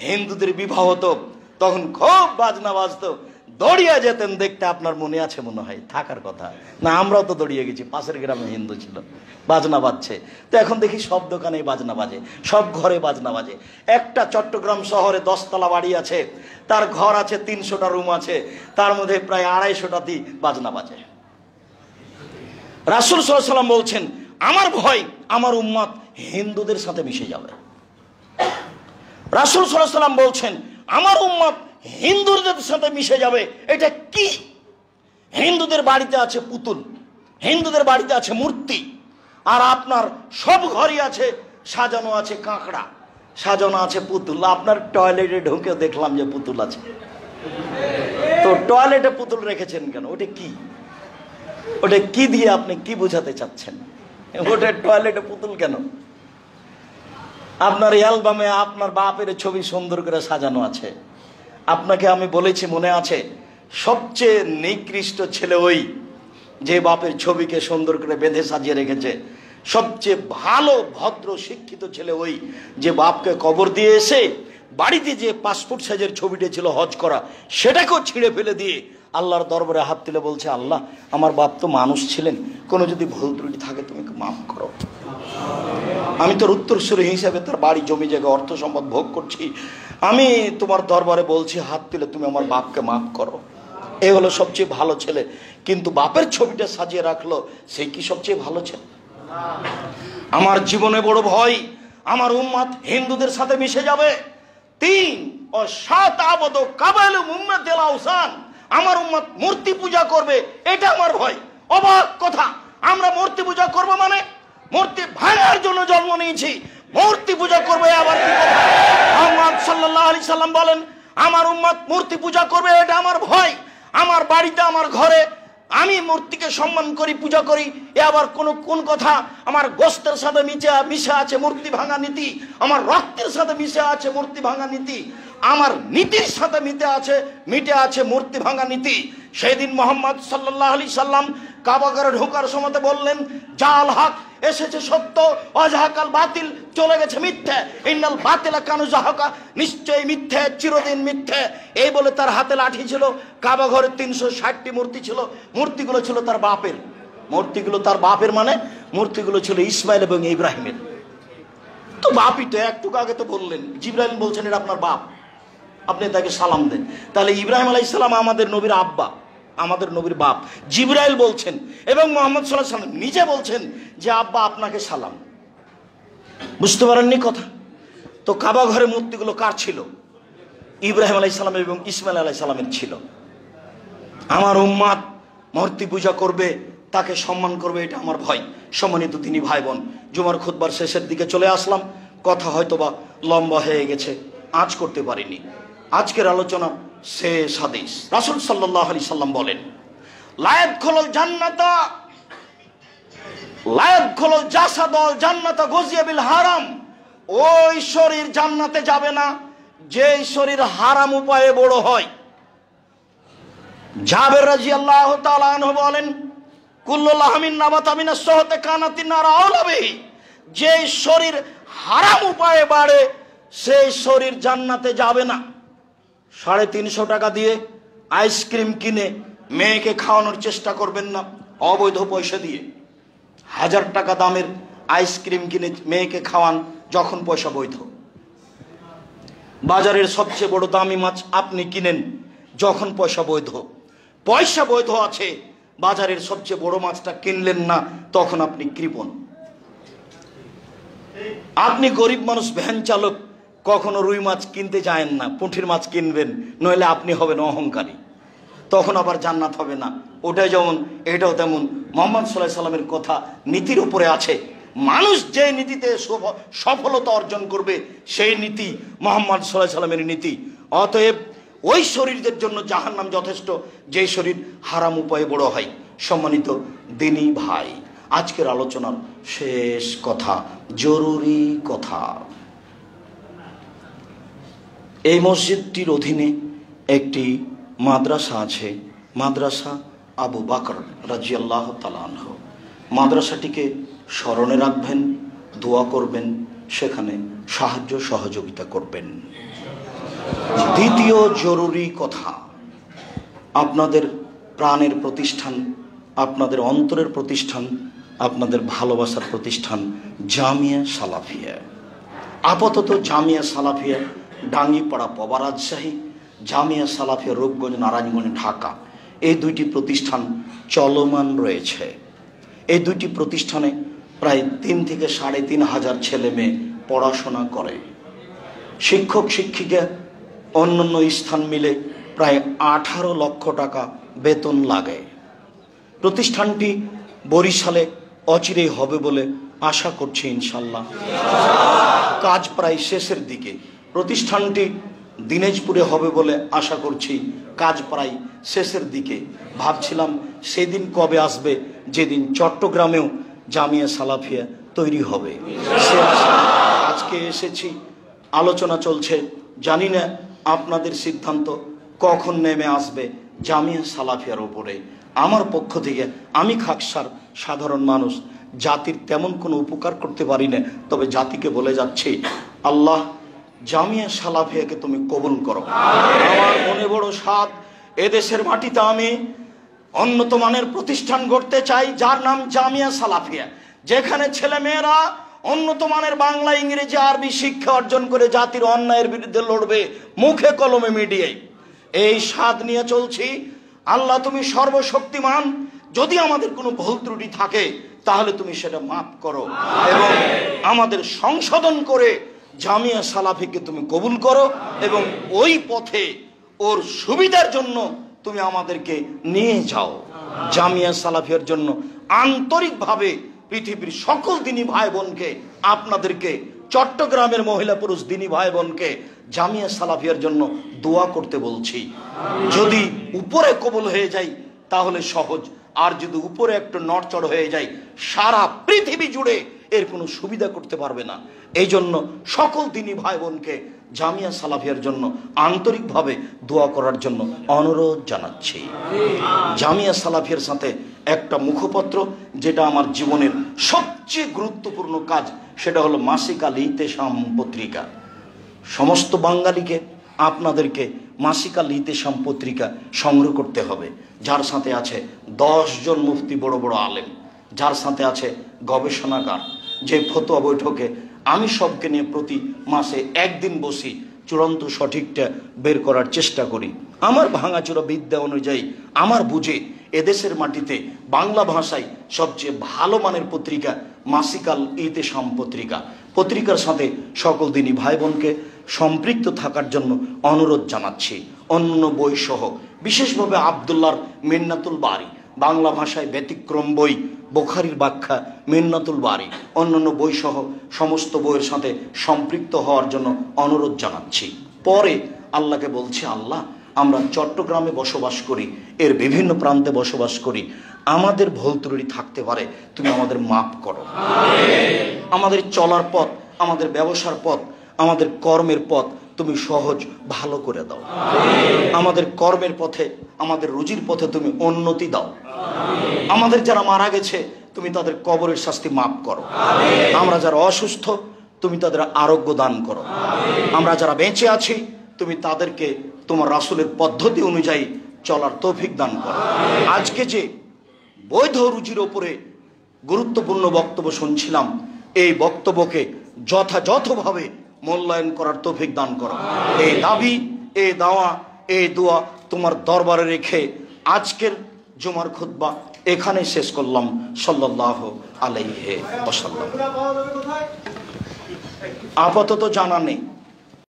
A: হিন্দুদের বিবাহ হতো, তখন খুব বাজনা বাজতো, দৌড়িয়ে যেতেন দেখতে। আপনার মনে আছে মনে হয়, থাকার কথা না, আমরাও তো দৌড়িয়ে গেছি, পাশের গ্রামে হিন্দু ছিল, বাজনা বাজছে। তো এখন দেখি সব দোকানে বাজনা বাজে, সব ঘরে বাজনা বাজে। একটা চট্টগ্রাম শহরে 10 তলা বাড়ি আছে, তার ঘর আছে 300টা রুম আছে, তার মধ্যে প্রায় 250টাতে বাজনা বাজে। রাসূল সাল্লাল্লাহু আলাইহি সাল্লাম বলছেন আমার ভয় আমার উম্মত হিন্দুদের সাথে মিশে যাবে। রাসূল সাল্লাল্লাহু আলাইহি সাল্লাম বলছেন আমার উম্মত হিন্দুদের সাথে মিশে যাবে। এটা কি? হিন্দুদের বাড়িতে আছে পুতুল, হিন্দুদের বাড়িতে আছে মূর্তি, আর আপনার সব ঘরই আছে সাজানো আছে কাঁকড়া, সাজানো আছে পুতুল। আপনার টয়লেটে ঢুকে দেখলাম যে পুতুল আছে, তো টয়লেটে পুতুল রেখেছেন কেন? ওটা কি? ওটা কি দিয়ে আপনি কি বোঝাতে চাচ্ছেন? ওটা টয়লেটে পুতুল কেন? আপনার অ্যালবামে আপনার বাপের ছবি সুন্দর করে সাজানো আছে। আপনাকে আমি বলেছি মনে আছে, সবচেয়ে নিকৃষ্ট ছেলে ওই যে বাপের ছবিকে সুন্দর করে বেঁধে সাজিয়ে রেখেছে। সবচেয়ে ভালো ভদ্র শিক্ষিত ছেলে ওই যে বাপকে কবর দিয়ে এসে বাড়িতে যে পাসপোর্ট সাইজের ছবিটা ছিল হজ করা, সেটাকেও ছিঁড়ে ফেলে দিয়ে আল্লাহর দরবারে হাত তুলে বলছে, আল্লাহ আমার বাপ তো মানুষ ছিলেন, কোনো যদি ভুল ত্রুটি থাকে তুমি মাফ করো। আমি তোর উত্তরসূরি হিসেবে তার বাড়ি জমি জায়গা অর্থ সম্পদ ভোগ করছি, আমি তোমার দরবারে বলছি হাত তুলে তুমি আমার বাপকে মাফ করো। এ হলো সবচেয়ে ভালো ছেলে। কিন্তু বাপের ছবিটা সাজিয়ে রাখলো, সেই কি সবচেয়ে ভালো ছেলে? আমার জীবনে বড় ভয় আমার উম্মত হিন্দুদের সাথে মিশে যাবে। 3 ও 7 আবদ কাবাইলু মুম্মাতিল আওসান, আমার উম্মত মূর্তি পূজা করবে, এটা আমার ভয়। অবাক কথা, আমরা মূর্তি পূজা করব মানে মূর্তি ভাঙার জন্য জন্ম নিয়েছি, মূর্তি পূজা করবে আবার কি কথা? মুহাম্মদ সাল্লাল্লাহু আলাইহি সাল্লাম বলেন আমার উম্মত মূর্তি পূজা করবে, এটা আমার ভয়। আমার বাড়িতে আমার ঘরে আমি মূর্তিকে সম্মান করি, পূজা করি, এ আবার কোন কথা? আমার গোশতের সাথে মিশে আছে মূর্তি ভাঙা নীতি, আমার রক্তের সাথে মিশে আছে মূর্তি ভাঙা নীতি, আমার নীতির সাথে মিটে আছে মূর্তি ভাঙা নীতি। সেদিন মুহাম্মদ সাল্লাল্লাহু আলাইহি সাল্লাম কাবাঘরে ঢোকার সময় বললেন, জাল হক, এসেছে সত্য, অজাহাকাল বাতিল, চলে গেছে মিথ্যে, ইন্নাল বাতিলা কানু জাহাকা, নিশ্চয়ই মিথ্যে, চিরদিন মিথ্যে। এই বলে তার হাতে লাঠি ছিল। কাবাঘরে 360টি মূর্তি ছিল, মূর্তিগুলো ছিল তার বাপের। মূর্তিগুলো তার বাপের মানে মূর্তিগুলো ছিল ইসমাইল এবং ইব্রাহিমের। তো বাপই তো, একটু আগে তো বললেন, জিবরাইল বলছেন এটা আপনার বাপ, আপনি তাকে সালাম দেন। তাহলে ইব্রাহিম আলাইহিস সালাম আমাদের নবীর আব্বা, আমাদের নবীর বাপ। জিবরাইল বলছেন এবং মুহাম্মদ সাল্লাল্লাহু আলাইহি ওয়াসাল্লাম নিজে বলছেন যে আব্বা আপনাকে সালাম। বুঝতে পারেননি কথা? তো কাবা ঘরের মূর্তিগুলো কার ছিল? ইব্রাহিম আলাইহিস সালাম এবং ইসমাইল আলাইহিস সালামের ছিল। আমার উম্মাত মূর্তি পূজা করবে, তাকে সম্মান করবে, এটা আমার ভয়। সম্মানিত দিনী ভাই বোন, জুমার খুতবার শেষের দিকে চলে আসলাম। কথা হয়তোবা লম্বা হয়ে গেছে, আজ করতে পারিনি। আজকের আলোচনা শেষ হাদিস। রাসূল সাল্লাল্লাহু আলাইহি সাল্লাম বলেন, লা ইয়াদখুলুল জান্নাতা লা ইয়াদখুলুল জাসাদুল জান্নাতা গুযিয়া বিল হারাম। ওই শরীর জান্নাতে যাবে না যেই শরীর হারাম উপায়ে বড় হয়। জাবের রাদিয়াল্লাহু তাআলা আনহু বলেন, কুল্লু লাহমিন নাবাতা মিনাস সুহতি কানাতিন নার আওলা বিহি। যেই শরীর হারাম উপায়ে বাড়ে সেই শরীর জান্নাতে যাবে না। 350 টাকা দিয়ে আইসক্রিম কিনে মেয়েকে খাওয়ানোর চেষ্টা করবেন না অবৈধ পয়সা দিয়ে। 1000 টাকা দামের আইসক্রিম কিনে মেয়েকে খাওয়ান যখন পয়সা বৈধ। বাজারের সবচেয়ে বড় দামি মাছ আপনি কিনেন যখন পয়সা বৈধ। পয়সা বৈধ আছে, বাজারের সবচেয়ে বড় মাছটা কিনলেন না, তখন আপনি কৃপণ। আপনি গরিব মানুষ, ভ্যান চালক, কখনো রুই মাছ কিনতে যায়েন না, পুঁটির মাছ কিনবেন, নইলে আপনি হবেন অহংকারী, তখন আবার জান্নাত হবে না। ওটাই যেমন এটাও তেমন। মুহাম্মদ সাল্লাল্লাহু আলাইহি সাল্লামের কথা নীতির উপরে আছে। মানুষ যে নীতিতে সফলতা অর্জন করবে সেই নীতি মুহাম্মদ সাল্লাল্লাহু আলাইহি সাল্লামের নীতি। অতএব ওই শরীরদের জন্য জাহান্নাম যথেষ্ট যে শরীর হারাম উপায়ে বড় হয়। সম্মানিত দিনী ভাই, আজকের আলোচনার শেষ কথা, জরুরি কথা। এই মসজিদটির অধীনে একটি মাদ্রাসা আছে, মাদ্রাসা আবু বকর রাদিয়াল্লাহু তাআলা আনহু। মাদ্রাসাটিকে স্মরণে রাখবেন, দোয়া করবেন, সেখানে সাহায্য সহযোগিতা করবেন। দ্বিতীয় জরুরি কথা, আপনাদের প্রাণের প্রতিষ্ঠান, আপনাদের অন্তরের প্রতিষ্ঠান, আপনাদের ভালোবাসার প্রতিষ্ঠান জামিয়া সালাফিয়া। আপাতত জামিয়া সালাফিয়া ডাঙ্গিপাড়া পবা রাজশাহী, জামিয়া সালাফিয়া রূপগঞ্জ নারায়ণগঞ্জ ঢাকা, এই দুইটি প্রতিষ্ঠান চলমান রয়েছে। এই দুইটি প্রতিষ্ঠানে প্রায় 3 থেকে 3,500 ছেলে মেয়ে পড়াশোনা করে। শিক্ষক শিক্ষিকা অন্যান্য স্থান মিলে প্রায় 18 লক্ষ টাকা বেতন লাগে। প্রতিষ্ঠানটি বরিশালে অচিরেই হবে বলে আশা করছি ইনশাল্লাহ। কাজ প্রায় শেষের দিকে। প্রতিষ্ঠানটি দিনাজপুরে হবে বলে আশা করছি, কাজ প্রায় শেষের দিকে। ভাবছিলাম সেদিন কবে আসবে যেদিন চট্টগ্রামেও জামিয়া সালাফিয়া তৈরি হবে। সে আজকে এসেছি, আলোচনা চলছে, জানি না আপনাদের সিদ্ধান্ত কখন নেমে আসবে জামিয়া সালাফিয়ার ওপরে। আমার পক্ষ থেকে, আমি খাকসার সাধারণ মানুষ, জাতির তেমন কোনো উপকার করতে পারি না, তবে জাতিকে বলে যাচ্ছি, আল্লাহ জামিয়া সালাফিয়াকে তুমি কবুল করো। আমার মনে বড় সাধ, এদেশের মাটিতে আমি উন্নত মানের প্রতিষ্ঠান গড়তে চাই যার নাম জামিয়া সালাফিয়া, যেখানে ছেলে মেয়েরা উন্নত মানের বাংলা, ইংরেজি, আরবি শিক্ষা অর্জন করে জাতির অন্যায়ের বিরুদ্ধে লড়বে মুখে কলমে মিডিয়ায়। এই স্বাদ নিয়ে চলছি। আল্লাহ তুমি সর্বশক্তিমান, যদি আমাদের কোনো ভুল ত্রুটি থাকে তাহলে তুমি সেটা মাফ করো এবং আমাদের সংশোধন করে জামিয়া সালাফিকে তুমি কবুল করো এবং ওই পথে ওর সুবিধার জন্য তুমি আমাদেরকে নিয়ে যাও। জামিয়া সালাফিয়ার জন্য আন্তরিকভাবে পৃথিবীর সকল দিনী ভাই বোনকে, আপনাদেরকে, চট্টগ্রামের মহিলা পুরুষ দিনী ভাই বোনকে জামিয়া সালাফিয়ার জন্য দোয়া করতে বলছি। যদি উপরে কবুল হয়ে যায় তাহলে সহজ, আর যদি উপরে একটু নড়চড় হয়ে যায় সারা পৃথিবী জুড়ে এর কোনো সুবিধা করতে পারবে না। এই জন্য সকল দিনী ভাই বোনকে জামিয়া সালাফিয়ার জন্য আন্তরিকভাবে দোয়া করার জন্য অনুরোধ জানাচ্ছি। জামিয়া সালাফিয়ার সাথে একটা মুখপত্র, যেটা আমার জীবনের সবচেয়ে গুরুত্বপূর্ণ কাজ, সেটা হলো মাসিক আল ইতেসাম পত্রিকা। সমস্ত বাঙালিকে, আপনাদেরকে মাসিক আল ইতেসাম পত্রিকা সংগ্রহ করতে হবে, যার সাথে আছে 10 জন মুফতি, বড় বড় আলেম, যার সাথে আছে গবেষণাগার, যে ফতোয়া বৈঠকে আমি সবকে নিয়ে প্রতি মাসে একদিন বসি, চূড়ান্ত সঠিকটা বের করার চেষ্টা করি। আমার ভাঙাচোরা বিদ্যা অনুযায়ী, আমার বুঝে এদেশের মাটিতে বাংলা ভাষায় সবচেয়ে ভালো মানের পত্রিকা মাসিক আল ইতেসাম পত্রিকা। পত্রিকার সাথে সকল দিনী ভাই বোনকে সম্পৃক্ত থাকার জন্য অনুরোধ জানাচ্ছি। অন্য বই সহ বিশেষভাবে আব্দুল্লাহর মিন্নাতুল বারী, বাংলা ভাষায় ব্যতিক্রম বই, বুখারীর ব্যাখ্যা মিন্নাতুল বারী, অন্যান্য বই সহ সমস্ত বইয়ের সাথে সম্পৃক্ত হওয়ার জন্য অনুরোধ জানাচ্ছি। পরে আল্লাহকে বলছি, আল্লাহ আমরা চট্টগ্রামে বসবাস করি, এর বিভিন্ন প্রান্তে বসবাস করি, আমাদের ভুল ত্রুটি থাকতে পারে, তুমি আমাদের মাফ করো। আমাদের চলার পথ, আমাদের ব্যবসার পথ, আমাদের কর্মের পথ তুমি সহজ ভালো করে দাও। আমাদের কর্মের পথে, আমাদের রুজির পথে তুমি উন্নতি দাও। আমাদের যারা মারা গেছে তুমি তাদের কবরের শাস্তি মাফ করো। আমরা যারা অসুস্থ তুমি তাদের আরোগ্য দান করো। আমরা যারা বেঁচে আছি তুমি তাদেরকে তোমার রাসূলের পদ্ধতি অনুযায়ী চলার তৌফিক দান করো। আজকে যে বৈধ রুজির ওপরে গুরুত্বপূর্ণ বক্তব্য শুনছিলাম, এই বক্তব্যকে যথাযথভাবে মূল্যায়ন করার তৌফিক দান করো। এই দাবি, এই দাওয়া, এই দোয়া তোমার দরবারে রেখে আজকের জুমার খুতবা এখানে শেষ করলাম। সাল্লাল্লাহু আলাইহি ওয়াসাল্লাম। আপাতত জানা নেই।